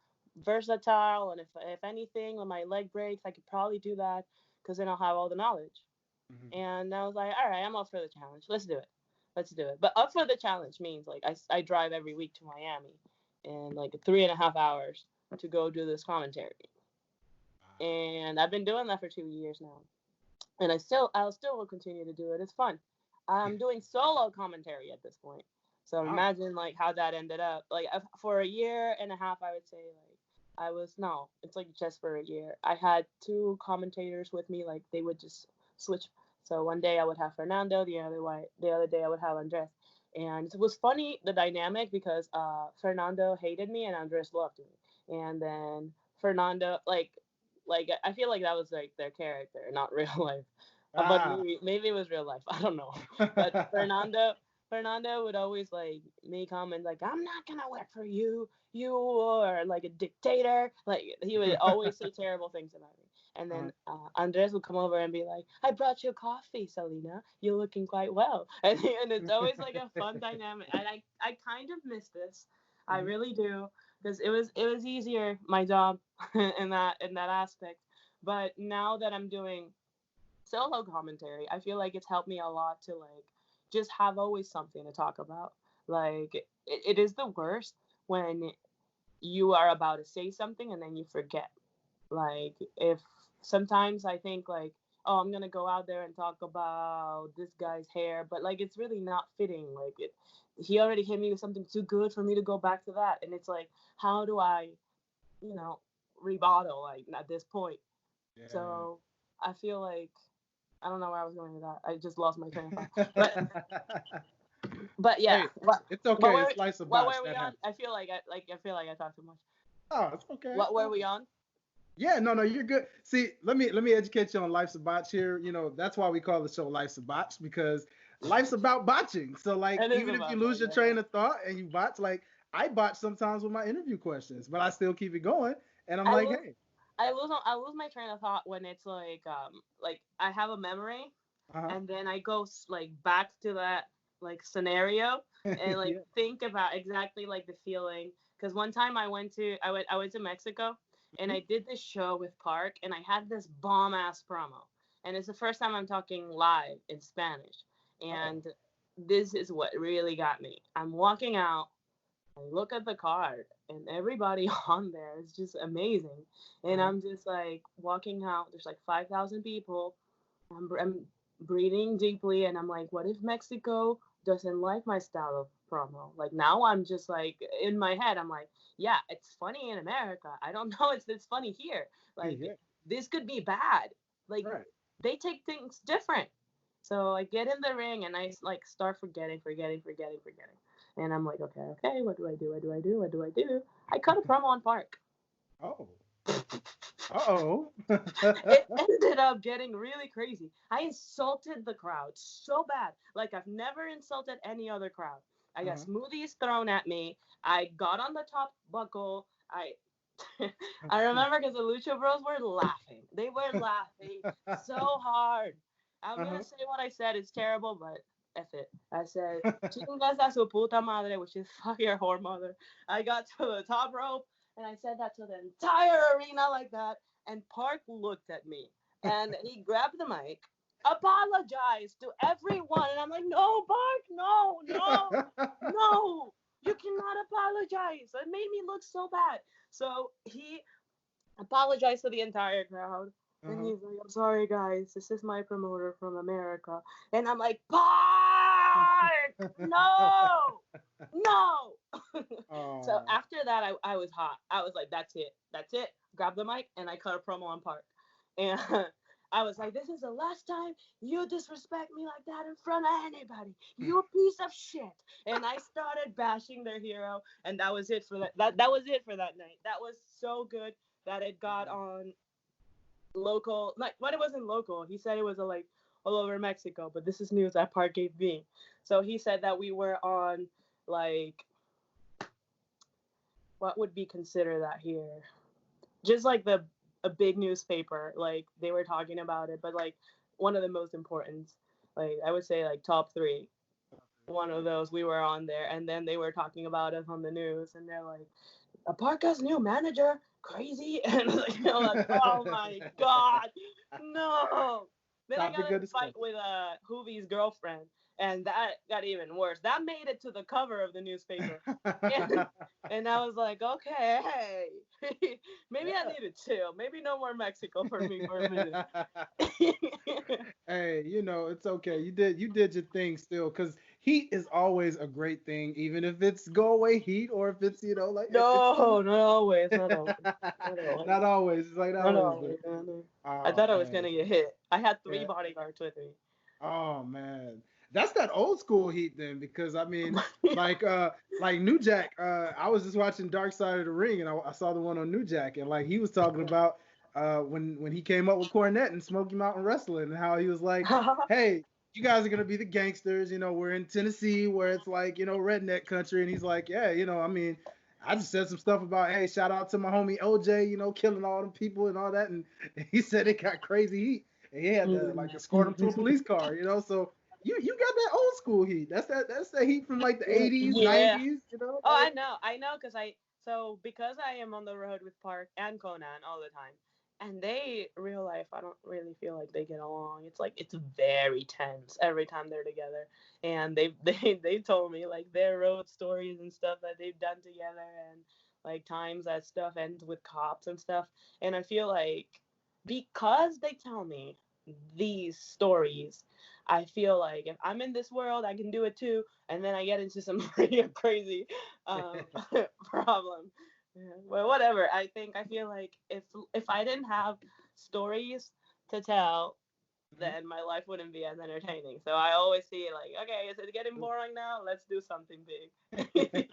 versatile. And if anything, when my leg breaks, I could probably do that because then I'll have all the knowledge. Mhm. And I was like, all right, I'm up for the challenge. Let's do it. Let's do it. But up for the challenge means like I drive every week to Miami and like 3.5 hours to go do this commentary. And I've been doing that for 2 years now, and I'll still will continue to do it. It's fun. I'm doing solo commentary at this point. So Wow. imagine like how that ended up. Like for a year and a half, I would say like I was no, it's like just for a year. I had two commentators with me. Like they would just switch. So one day I would have Fernando, the other day I would have Andres. And it was funny the dynamic because Fernando hated me and Andres loved me. And then Fernando like I feel like that was like their character, not real life. But Ah. maybe it was real life. I don't know. But Fernando would always like make comments like, "I'm not gonna work for you. You are like a dictator." Like he would always say terrible things about me. And Uh-huh. then Andres would come over and be like, "I brought you coffee, Salina. You're looking quite well." And it's always like a fun dynamic. And I kind of miss this. I Mhm. really do, because it was easier my job in that aspect. But now that I'm doing solo commentary, I feel like it's helped me a lot to like just have always something to talk about. Like it is the worst when you are about to say something and then you forget. Like if sometimes I think like, oh, I'm gonna go out there and talk about this guy's hair, but like it's really not fitting. Like he already hit me with something too good for me to go back to that, and it's like, how do I, you know, rebottle like at this point? Yeah. So I feel like I don't know where I was going with that. I just lost my train of thought. But yeah, Hey, what it's what okay. were It's life's a what botch. were we That on? happens. I feel like I talked too much. Oh, it's okay. What were we on? Yeah, no, no, you're good. See, let me educate you on life's a botch here. That's why we call the show Life's a Botch because life's about botching. So like, It is even if you about lose that. your Yeah, train yeah. of thought and you botch, like I botch sometimes with my interview questions, but I still keep it going. And I'm I like, lose hey, I lose my train of thought when it's like I have a memory uh and then I go like back to that like scenario huh, and like yeah, think about exactly like the feeling. Because one time I went to Mexico and mhm, I did this show with Park and I had this bomb ass promo, and it's the first time I'm talking live in Spanish, oh, and this is what really got me. I'm walking out, I look at the card and everybody on there is just amazing. uh And huh, I'm just like walking out, there's like 5,000 people. I'm breathing deeply and I'm like, what if Mexico doesn't like my style of promo? Like now I'm just like in my head, I'm like, yeah, it's funny in America. I don't know, it's funny here. Like yeah, this could be bad. Like right. they take things different. So I get in the ring and I like start forgetting. And I'm like, okay, what do I do? What do I do? What do I do? I cut a promo on Park. Oh, Uh-oh. It ended up getting really crazy. I insulted the crowd so bad. Like I've never insulted any other crowd. I got Uh-huh. smoothies thrown at me. I got on the top buckle. I remember because the Lucha Bros were laughing. They were laughing so hard. I'm gonna Uh-huh. say what I said. It's terrible, but F it. I said, "Chingas a su puta madre," which is fuck your whore mother. I got to the top rope and I said that to the entire arena like that. And Park looked at me and he grabbed the mic, apologized to everyone, and I'm like, "No, Park, no, no, no." You cannot apologize. It made me look so bad. So he apologized to the entire crowd. And Uh-huh. he's like, "I'm sorry, guys. This is my promoter from America." And I'm like, "Park! No! No!" So Oh. after that, I was hot. I was like, "That's it. That's it." Grab the mic and I cut a promo on Park. And I was like, "This is the last time you disrespect me like that in front of anybody. You piece of shit." And I started bashing their hero. And that was it for that was it for that night. That was so good that it got on local, like when it wasn't local, he said it was like all over Mexico, but this is news that Park gave me. So he said that we were on like what would be considered that here, just like the a big newspaper, like they were talking about it, but like one of the most important, like I would say like top three. One of those we were on there, and then they were talking about us on the news, and they're like, "A Parka's new manager, crazy," and like, I'm like, "Oh my god, no!" Then I Topic got in of a fight discussion. with Hoovie's girlfriend, and that got even worse. That made it to the cover of the newspaper, and and I was like, "Okay, hey, maybe I need to chill. Maybe no more Mexico for me for a minute." Yeah. Hey, it's okay. You did your thing still, because heat is always a great thing, even if it's go away heat, or if it's, like it's No, not always, not always, not always. not always. It's like not No, always, no, but no, no. I oh thought I was man. gonna get hit. I had three Yeah. bodyguards with me. Oh man. That's that old school heat then, because I mean, like New Jack, I was just watching Dark Side of the Ring, and I saw the one on New Jack, and like he was talking about when he came up with Cornette and Smoky Mountain Wrestling, and how he was like, "Hey, you guys are gonna be the gangsters. We're in Tennessee, where it's like, redneck country." And he's like, "Yeah, I mean, I just said some stuff about, hey, shout out to my homie OJ, killing all them people and all that." And he said it got crazy heat, and he had to like escort him to a police car. So you got that old school heat. That's that heat from like the 80s, Yeah. 90s. Oh, Like I know, because I am on the road with Park and Conan all the time, and they real life, I don't really feel like they get along. It's like it's very tense every time they're together, and they told me like their road stories and stuff that they've done together, and like times that stuff ends with cops and stuff, and I feel like because they tell me these stories, I feel like if I'm in this world, I can do it too, and then I get into some pretty crazy um, problem. Yeah, well, whatever. I feel like if I didn't have stories to tell, then my life wouldn't be as entertaining. So I always see it like, okay, is it getting boring now? Let's do something big.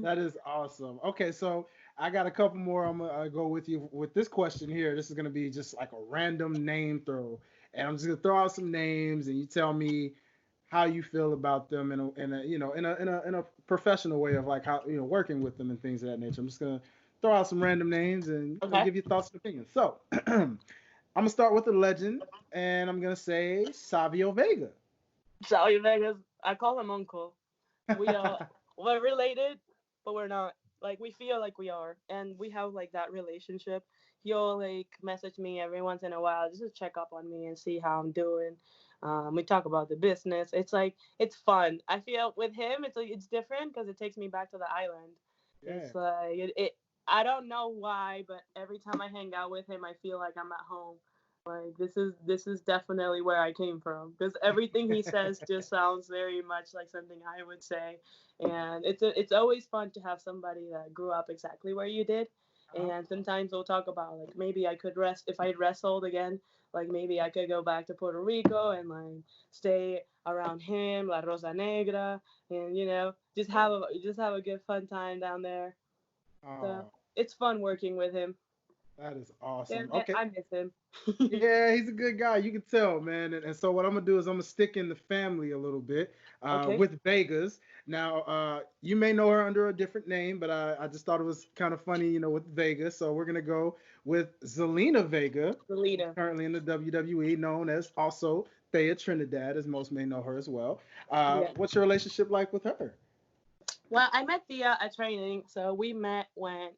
that is awesome. Okay, so I got a couple more. I'm gonna go with you with this question here. This is gonna be just like a random name throw, and I'm just gonna throw out some names, and you tell me how you feel about them in a professional way of like how working with them and things of that nature. I'm just gonna throw out some random names and Okay. give you thoughts and opinions. So I'm gonna start with the legend, and I'm gonna say Savio Vega. Sally Vegas, I call him uncle. We we're related, but we're not. Like we feel like we are, and we have like that relationship. He'll like message me every once in a while just to check up on me and see how I'm doing. We talk about the business. It's like it's fun. I feel with him, it's like it's different because it takes me back to the island. Yeah. It's like it. I don't know why, but every time I hang out with him, I feel like I'm at home. Like this is definitely where I came from because everything he says just sounds very much like something I would say, and it's always fun to have somebody that grew up exactly where you did. Uh-huh. And sometimes we'll talk about like maybe I could rest if I wrestled again, like maybe I could go back to Puerto Rico and like stay around him, La Rosa Negra, and just have a good fun time down there. So Oh, it's fun working with him. That is awesome. Yeah, Okay. I miss him. Yeah, he's a good guy. You can tell, man. And so what I'm gonna do is I'm gonna stick in the family a little bit Okay. with Vegas. Now, you may know her under a different name, but I just thought it was kind of funny, with Vegas. So we're gonna go with Zelina Vega, who's Selena. currently in the WWE, known as also Thea Trinidad, as most may know her as well. Yeah. What's your relationship like with her? Well, I met Thea at training, so we met when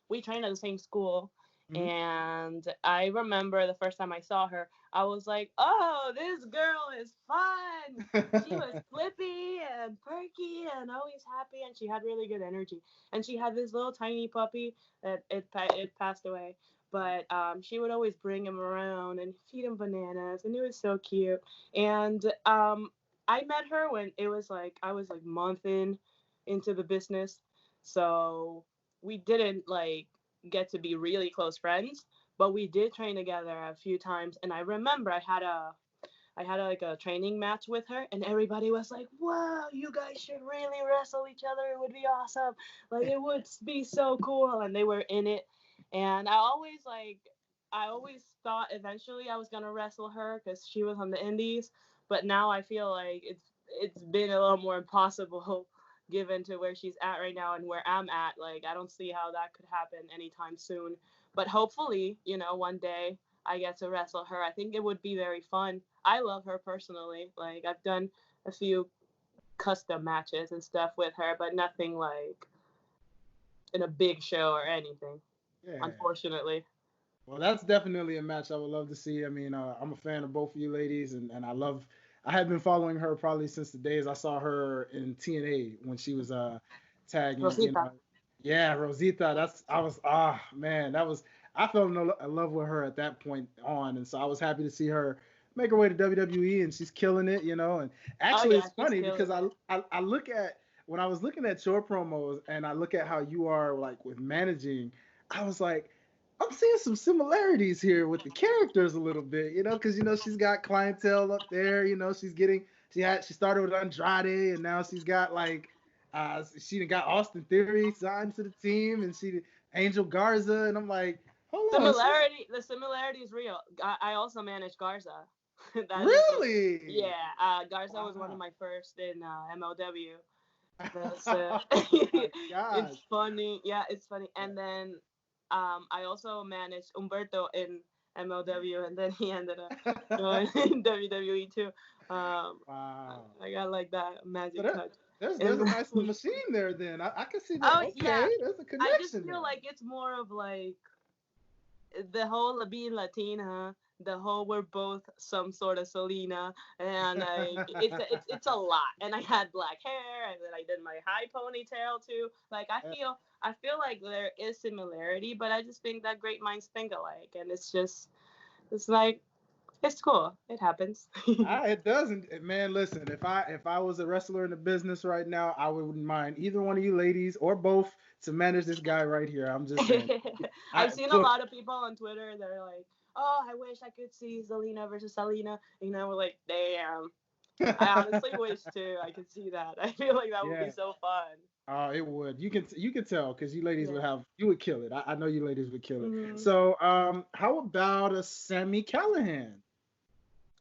we trained at the same school. Hmm. And I remember the first time I saw her, I was like, "Oh, this girl is fun." She was flippy and perky and always happy, and she had really good energy. And she had this little tiny puppy that it passed away, but she would always bring him around and feed him bananas, and it was so cute. And I met her when it was like I was like month into the business. So we didn't get to be really close friends, but we did train together a few times. And I remember I had like a training match with her, and everybody was like, "Wow, you guys should really wrestle each other. It would be awesome. Like it would be so cool." And they were in it, and I always thought eventually I was gonna wrestle her because she was on the Indies, but now I feel like it's been a little more impossible given to where she's at right now and where I'm at. Like I don't see how that could happen anytime soon. But hopefully, one day I get to wrestle her. I think it would be very fun. I love her personally. Like I've done a few custom matches and stuff with her, but nothing like in a big show or anything, Yeah. unfortunately. Well, that's definitely a match I would love to see. I mean, I'm a fan of both of you ladies, and I have been following her probably since the days I saw her in TNA when she was tagging, Rosita. Yeah, Rosita. Man, I fell in love with her at that point on, and so I was happy to see her make her way to WWE, and she's killing it, And Oh actually, yeah, it's she's funny because killing it. I look at when I was looking at your promos and I look at how you are like with managing, I was like, I'm seeing some similarities here with the characters a little bit, because she's got clientele up there, she started with Andrade and now she's got like she got Austin Theory signed to the team and she Angel Garza and I'm like, hold on, The similarity is real. I also manage Garza. That is really? yeah. Garza was one of Wow. my first in MLW. That's Oh my gosh. it's funny. Yeah, it's funny. And then I also managed Umberto in MLW, and then he ended up going in WWE too. Wow. I got like that So magic touch. there's And a nice little machine there then. I can see that. oh Okay, yeah, there's a I just connection feel there. like it's more of like the whole being Latina, the whole we're both some sort of Salina, and like it's a lot. And I had black hair, and then I did my high ponytail too. Like I feel like there is similarity, but I just think that great minds think alike, and it's like it's cool. It happens. It doesn't, man. Listen, if I was a wrestler in the business right now, I wouldn't mind either one of you ladies or both to manage this guy right here. I'm just saying. I've I seen a look. lot of people on Twitter that are like, "Oh, I wish I could see Zelina versus Salina." We're like, "Damn." I honestly wish too. I could see that. I feel like that would be Yeah. so fun. It would. You can tell because you ladies Yeah. you would kill it. I know you ladies would kill it. Hmm. So how about a Sammy Callahan?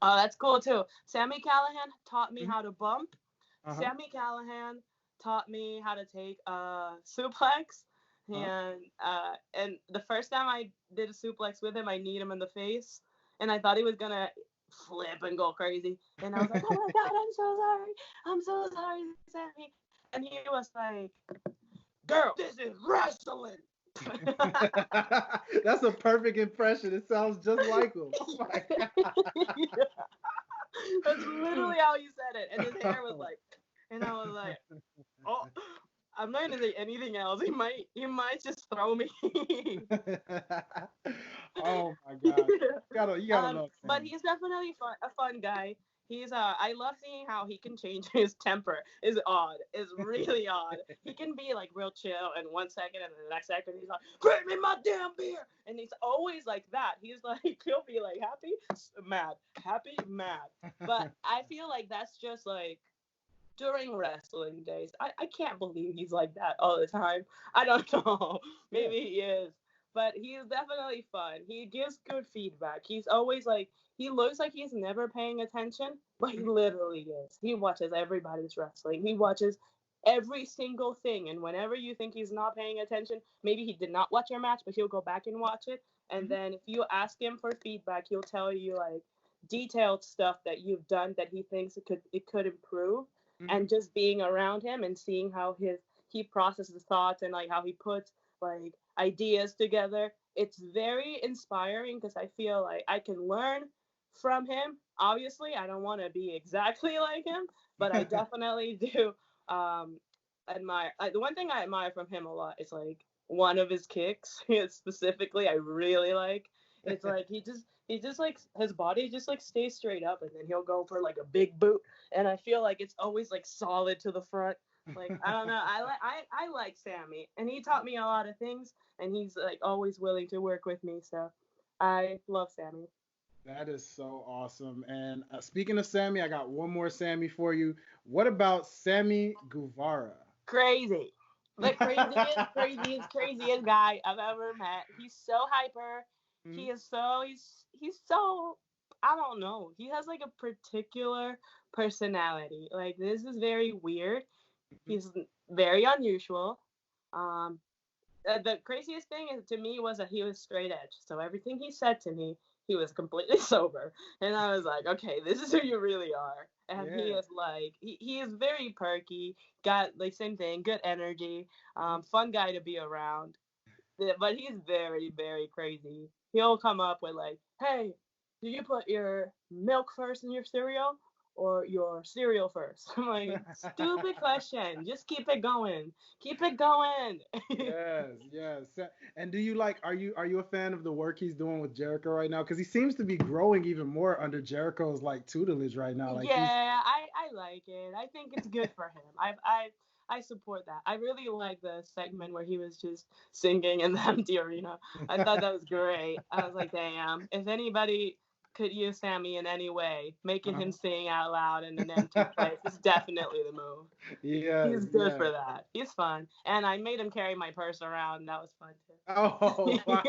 Oh, that's cool too. Sammy Callahan taught me Mhm. how to bump. Uh-huh. Sammy Callahan taught me how to take a suplex. Uh-huh. And the first time I did a suplex with him, I kneed him in the face, and I thought he was gonna flip and go crazy. And I was like, "Oh my god, I'm so sorry, Sammy." And he was like, "Girl, this is wrestling." That's a perfect impression. It sounds just like him. Oh my That's literally how he said it. And his hair was like, and I was like, oh, I'm not gonna say anything else. He might just throw me. Oh my God. You gotta love But Sammy. he's definitely a fun guy. I love seeing how he can change his temper. Is odd. It's really odd. He can be like real chill in 1 second, and then the next second he's like, "Bring me my damn beer," and he's always like that. He's like, he'll be like happy, mad, happy, mad. But I feel like that's just like during wrestling days. I can't believe he's like that all the time. I don't know. Yeah. Maybe he is. but he is definitely fun. He gives good feedback. He's always like, he looks like he's never paying attention, but he literally is. He watches everybody's wrestling. He watches every single thing. And whenever you think he's not paying attention, maybe he did not watch your match, but he'll go back and watch it. And then if you ask him for feedback, he'll tell you like detailed stuff that you've done that he thinks it could improve. And just being around him and seeing how he processes thoughts and like how he puts like ideas together, it's very inspiring because I feel like I can learn from him. Obviously, I don't want to be exactly like him, but I definitely do admire. The one thing I admire from him a lot is like one of his kicks specifically I really like. It's like he just like his body just like stays straight up, and then he'll go for like a big boot, and I feel like it's always like solid to the front. Like I don't know, I like Sammy, and he taught me a lot of things, and he's like always willing to work with me, so I love Sammy. That is so awesome. And speaking of Sammy, I got one more Sammy for you. What about Sammy Guevara? Crazy. The craziest guy I've ever met. He's so hyper. Mhm. He's so I don't know. He has like a particular personality. Like this is very weird. He's very unusual. Um the craziest thing is, to me, was that he was straight edge. So everything he said to me, he was completely sober. And I was like, okay, this is who you really are. And he Yeah. is like, he is very perky, got like same thing, good energy, fun guy to be around. But he's very, very crazy. He'll come up with like, hey, do you put your milk first in your cereal or your cereal first? I'm like, stupid question. Just keep it going. Keep it going. Yes, yes. And do you like are you a fan of the work he's doing with Jericho right now? Because he seems to be growing even more under Jericho's like tutelage right now. Like he's Yeah, I like it. I think it's good for him. I support that. I really like the segment where he was just singing in the empty arena. I thought that was great. I was like, damn, if anybody could use Sammy in any way, making him sing out loud in an empty place is definitely the move. yes, He's good yes. for that. He's fun. And I made him carry my purse around. And that was fun Oh too. wow.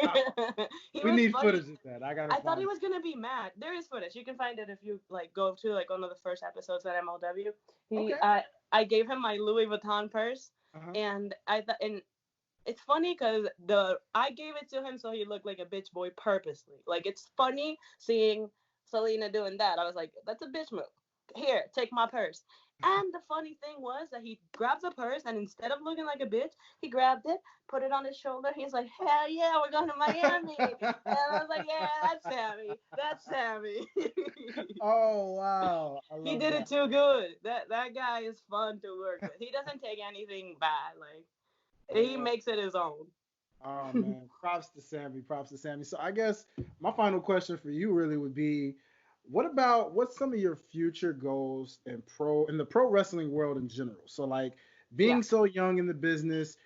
He We was need funny. footage of that. I gotta I thought he find was gonna be mad. There is footage. You can find it if you like go to like one of the first episodes at MLW. it. He Okay. I gave him my Louis Vuitton purse, Uh-huh. and I thought, and it's funny because I gave it to him so he looked like a bitch boy purposely. Like it's funny seeing Salina doing that. I was like, that's a bitch move. Here, take my purse. And the funny thing was that he grabbed the purse, and instead of looking like a bitch, he grabbed it, put it on his shoulder. He's like, hell yeah, we're going to Miami. And I was like, yeah, that's Sammy. That's Sammy. Oh wow. I He love did it that. too good. That guy is fun to work with. He doesn't take anything bad. Like he Yeah. makes it his own. Oh man, props to Sammy, props to Sammy. So I guess my final question for you really would be, what's some of your future goals in the pro wrestling world in general? So like Yeah. being so young in the business,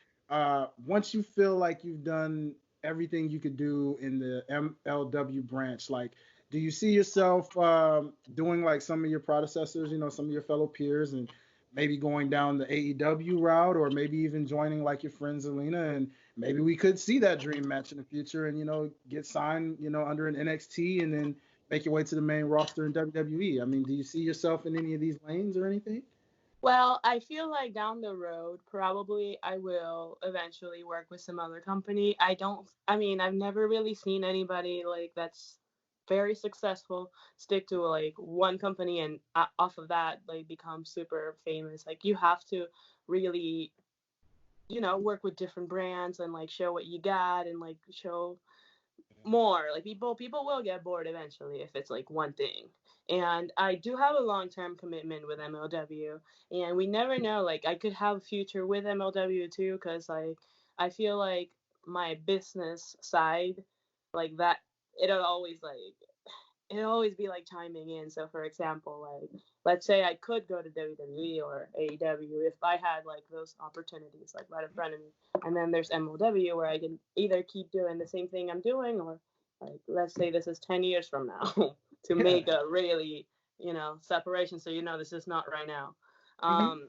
once you feel like you've done everything you could do in the MLW branch, like do you see yourself doing like some of your predecessors, some of your fellow peers, and maybe going down the AEW route, or maybe even joining like your friend Zelina, and maybe we could see that dream match in the future and get signed under an NXT and then make your way to the main roster in WWE. I mean, do you see yourself in any of these lanes or anything? Well, I feel like down the road, probably I will eventually work with some other company. I mean, I've never really seen anybody like that's very successful stick to like one company and off of that, like become super famous. Like you have to really, work with different brands and like show what you got and like show more. Like people will get bored eventually if it's like one thing. And I do have a long-term commitment with MLW, and we never know, like I could have a future with MLW too, because like I feel like my business side, like that, it'll always like it'll always be like chiming in. So for example, like let's say I could go to WWE or AEW if I had like those opportunities like right in front of me. And then there's MLW where I can either keep doing the same thing I'm doing, or like let's say this is 10 years from now to Yeah. make a really, separation, so this is not right now. Hmm.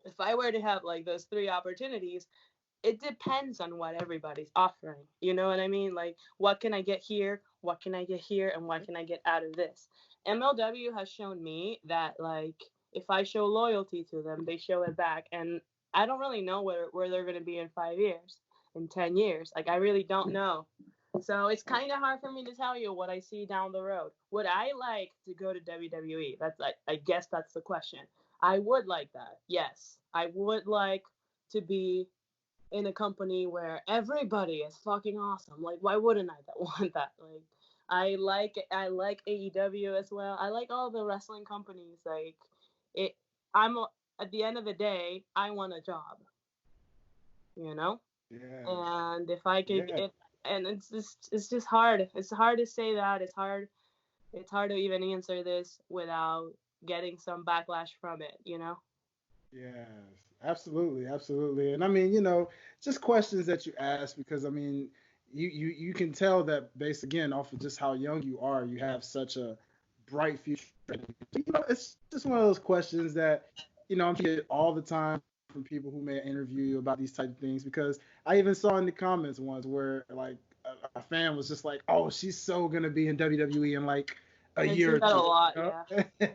If I were to have like those three opportunities, it depends on what everybody's offering. You know what I mean? Like, what can I get here? What can I get here? And what can I get out of this? MLW has shown me that, like, if I show loyalty to them, they show it back. And I don't really know where they're going to be in 5 years, in 10 years. Like, I really don't know. So it's kind of hard for me to tell you what I see down the road. Would I like to go to WWE? That's I guess that's the question. I would like that. Yes. I would like to be in a company where everybody is fucking awesome. Like, why wouldn't I want that? Like, I like AEW as well. I like all the wrestling companies. Like, it. I'm at the end of the day, I want a job. You know, Yeah. and if I could, Yeah. and it's just hard. It's hard to say that. It's hard to even answer this without getting some backlash from it. You know. Yes, absolutely, absolutely. And I mean, just questions that you ask because I mean, you can tell that based again off of just how young you are, you have such a bright future. It's just one of those questions that I'm get all the time from people who may interview you about these type of things because I even saw in the comments once where like a fan was just like, "Oh, she's so gonna be in WWE in like a I year see or that a two," lot. you Yeah. know?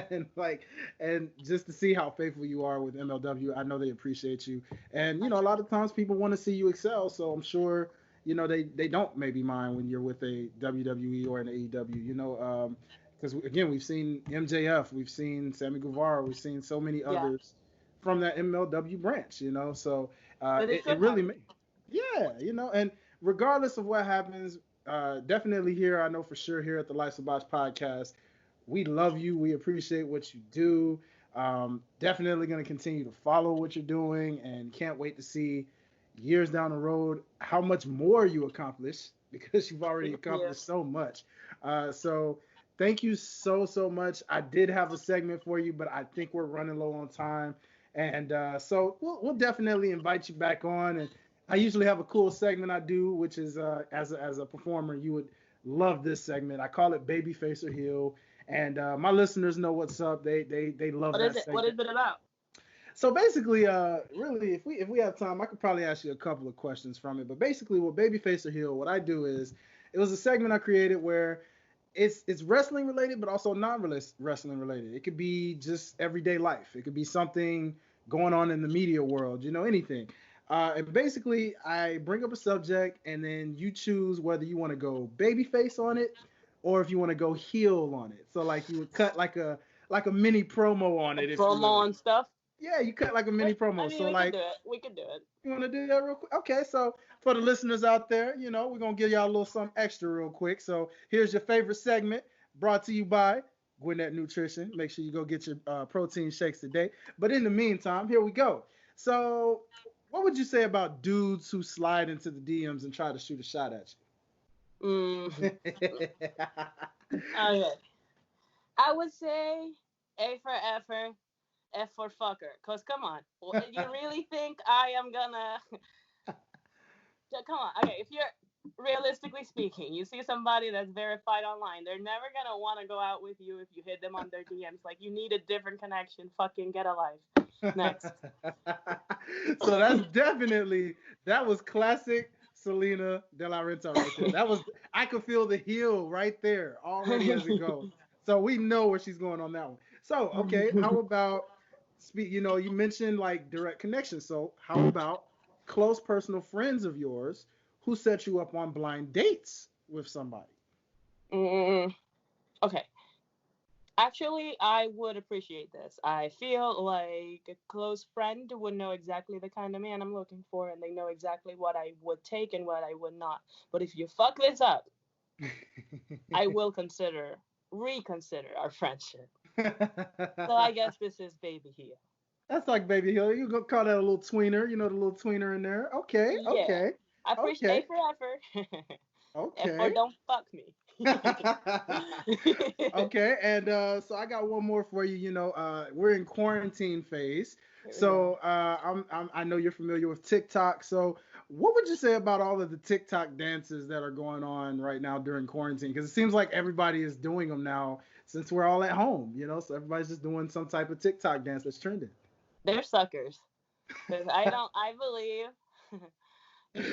And like and just to see how faithful you are with MLW, I know they appreciate you. And a lot of times people want to see you excel, so I'm sure they don't maybe mind when you're with a WWE or an AEW. Because again, we've seen MJF, we've seen Sammy Guevara, we've seen so many Yeah. others from that MLW branch. So But it it could really, happen. yeah, and regardless of what happens, definitely here, I know for sure here at the Life's of Botch podcast, we love you. We appreciate what you do. Definitely going to continue to follow what you're doing and can't wait to see years down the road how much more you accomplish because you've already Thank you. accomplished so much. So thank you so, so much. I did have a segment for you, but I think we're running low on time. And so we'll definitely invite you back on. And I usually have a cool segment I do, which is as a performer, you would love this segment. I call it Babyface or Heel, and my listeners know what's up. They love What is that it? What segment. is it about? So basically, really, if we have time, I could probably ask you a couple of questions from it. But basically, with Babyface or Heel, what I do is it was a segment I created where it's wrestling related, but also non-wrestling related. It could be just everyday life. It could be something going on in the media world. Anything. And basically, I bring up a subject, and then you choose whether you want to go babyface on it, or if you want to go heel on it. So like you would cut like a mini promo on A it, if you promo will. and stuff? Yeah, you cut like a mini I promo. mean, So we could like, do it. We could do it. you want to do that real quick? Okay, so for the listeners out there, we're gonna give y'all a little something extra real quick. So here's your favorite segment, brought to you by Gwinnett Nutrition. Make sure you go get your protein shakes today. But in the meantime, here we go. So, what would you say about dudes who slide into the DMs and try to shoot a shot at Mm. you? Okay. I would say A for effort, F for fucker. Cause come on, you really think I am gonna? Come on. Okay, if you're realistically speaking, you see somebody that's verified online, they're never gonna want to go out with you if you hit them on their DMs. Like, you need a different connection. Fucking get a life. Next. So that was classic Salina de la Renta right there. I could feel the heel right there already as it goes. So we know where she's going on that one. So okay, how about speak? You mentioned like direct connection. So how about close personal friends of yours who set you up on blind dates with somebody? Mm, okay. Actually, I would appreciate this. I feel like a close friend would know exactly the kind of man I'm looking for, and they know exactly what I would take and what I would not. But if you fuck this up, I will reconsider our friendship. So I guess this is baby here. That's like baby hill. You gonna call that a little tweener? The little tweener in there. Okay, Yeah. okay, I appreciate okay, A for effort. F for okay. don't fuck me. Okay, and so I got one more for you. We're in quarantine phase, Here we go. so I know you're familiar with TikTok. So, what would you say about all of the TikTok dances that are going on right now during quarantine? Because it seems like everybody is doing them now since we're all at home. So everybody's just doing some type of TikTok dance that's trending. They're suckers. Because I believe. You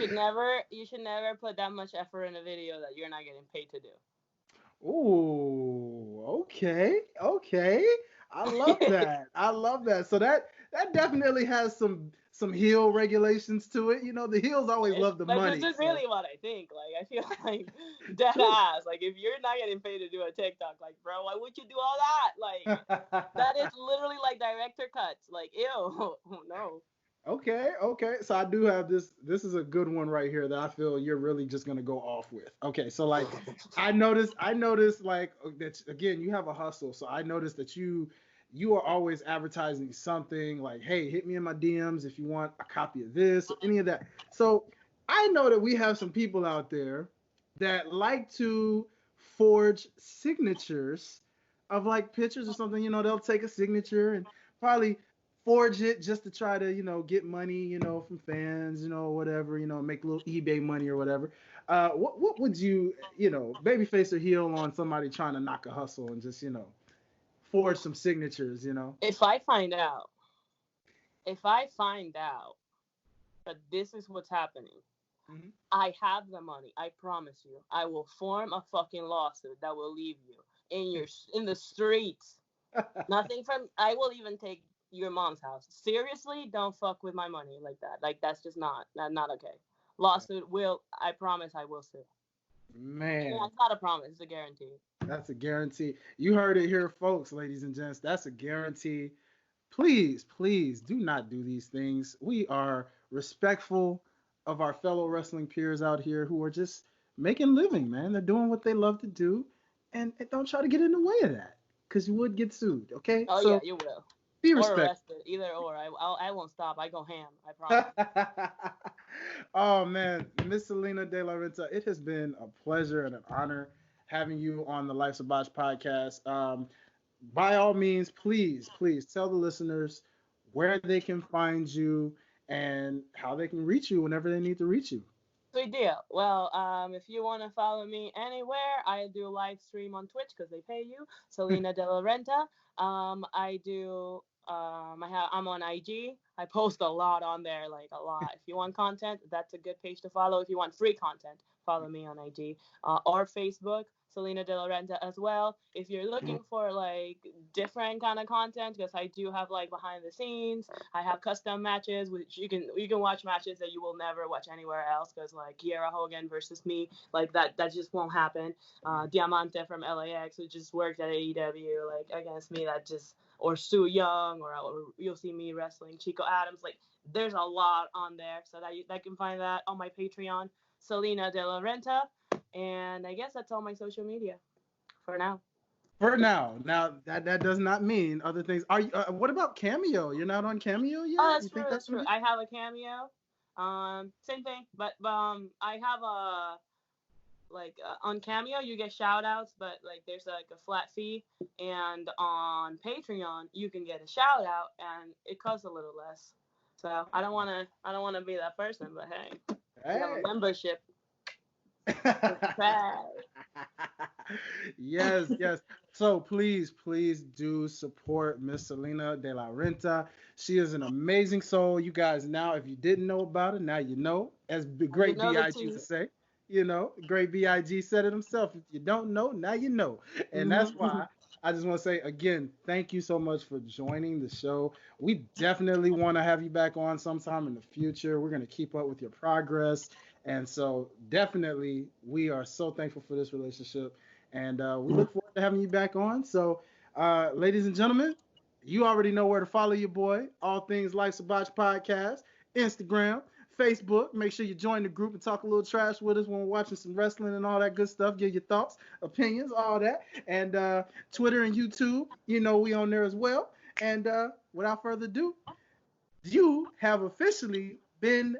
should never put that much effort in a video that you're not getting paid to Ooh, okay, okay. I love do. that. I love that. So that definitely has some heel regulations to it. You know, the heels always love the Like this money. is So really what I think. Like I feel like dead true. ass. Like if you're not getting paid to do a TikTok, like bro, why would you do all that? Like that is literally like director cuts. Like ew, no. Okay, okay. So I do have this. This is a good one right here that I feel you're really just gonna go off with. Okay, so like, I noticed like that again. You have a hustle, so I noticed that you are always advertising something like, hey, hit me in my DMs if you want a copy of this or any of that. So I know that we have some people out there that like to forge signatures of like pictures or something. You know, they'll take a signature and probably forge it just to try to get money from fans, whatever, make a little eBay money or whatever. What would babyface or heel on somebody trying to knock a hustle and just forge some signatures. If I find out, if I find out that this is what's happening, Hmm. I have the money. I promise you. I will form a fucking lawsuit that will leave you in the streets. Nothing from. I will even take your mom's house. Seriously, don't fuck with my money like that. Like that's just not okay. Lawsuit will. I promise I will sue. Yeah, Man, it's not a promise. It's a guarantee. that's a guarantee. You heard it here, folks, ladies and gents. That's a guarantee. Please, please do not do these things. We are respectful of our fellow wrestling peers out here who are just making living, man. They're doing what they love to do, and don't try to get in the way of that because you would get sued. Okay, Oh yeah, so you will. be Or respectful. arrested. Either or. I won't stop. I go ham. I promise. Oh man, Miss Salina De La Renta, it has been a pleasure and an honor having you on the Life's a Botch podcast. By all means, please, please tell the listeners where they can find you and how they can reach you whenever they need to reach you. Sweet deal. Well, if you want to follow me anywhere, I do live stream on Twitch because they pay you. Selena De La Renta. I do. I'm on IG. I post a lot on there, like a lot. If you want content, that's a good page to follow. If you want free content, follow me on IG or Facebook. Selena De La Renta as well. If you're looking for like different kind of content, because I do have like behind the scenes, I have custom matches, which you can watch matches that you will never watch anywhere else. Because like Kiera Hogan versus me, like that just won't happen. Diamante from LAX, who just worked at AEW, like against me, that just or Sue Young, or you'll see me wrestling Chico Adams. Like there's a lot on there, so that can find that on my Patreon, Selena De La Renta, and I guess that's all my social media for now. For now that does not mean other things. Are you? What about Cameo? You're not on Cameo Oh, yet. that's You true. think that's That's true. gonna be? I have a cameo. Same thing, but I have a like on Cameo you get shout outs, but like there's like a flat fee, and on Patreon you can get a shout out and it costs a little less. So I don't wanna be that person, but hey, if you have a Hey. membership, subscribe. Yes, yes. So please, please do support Miss Selena De La Renta. She is an amazing soul. You guys now, if you didn't know about her, now you know. As You great know the Big used to tea. say, great Big said it himself. If you don't know, now you know. And that's Hmm. why I just want to say again, thank you so much for joining the show. We definitely want to have you back on sometime in the future. We're going to keep up with your progress. And so, definitely, we are so thankful for this relationship. And we look forward to having you back on. So, ladies and gentlemen, you already know where to follow your boy. All things Life's a Botch podcast, Instagram, Facebook. Make sure you join the group and talk a little trash with us when we're watching some wrestling and all that good stuff. Give your thoughts, opinions, all that. And Twitter and YouTube, we on there as well. And without further ado, you have officially been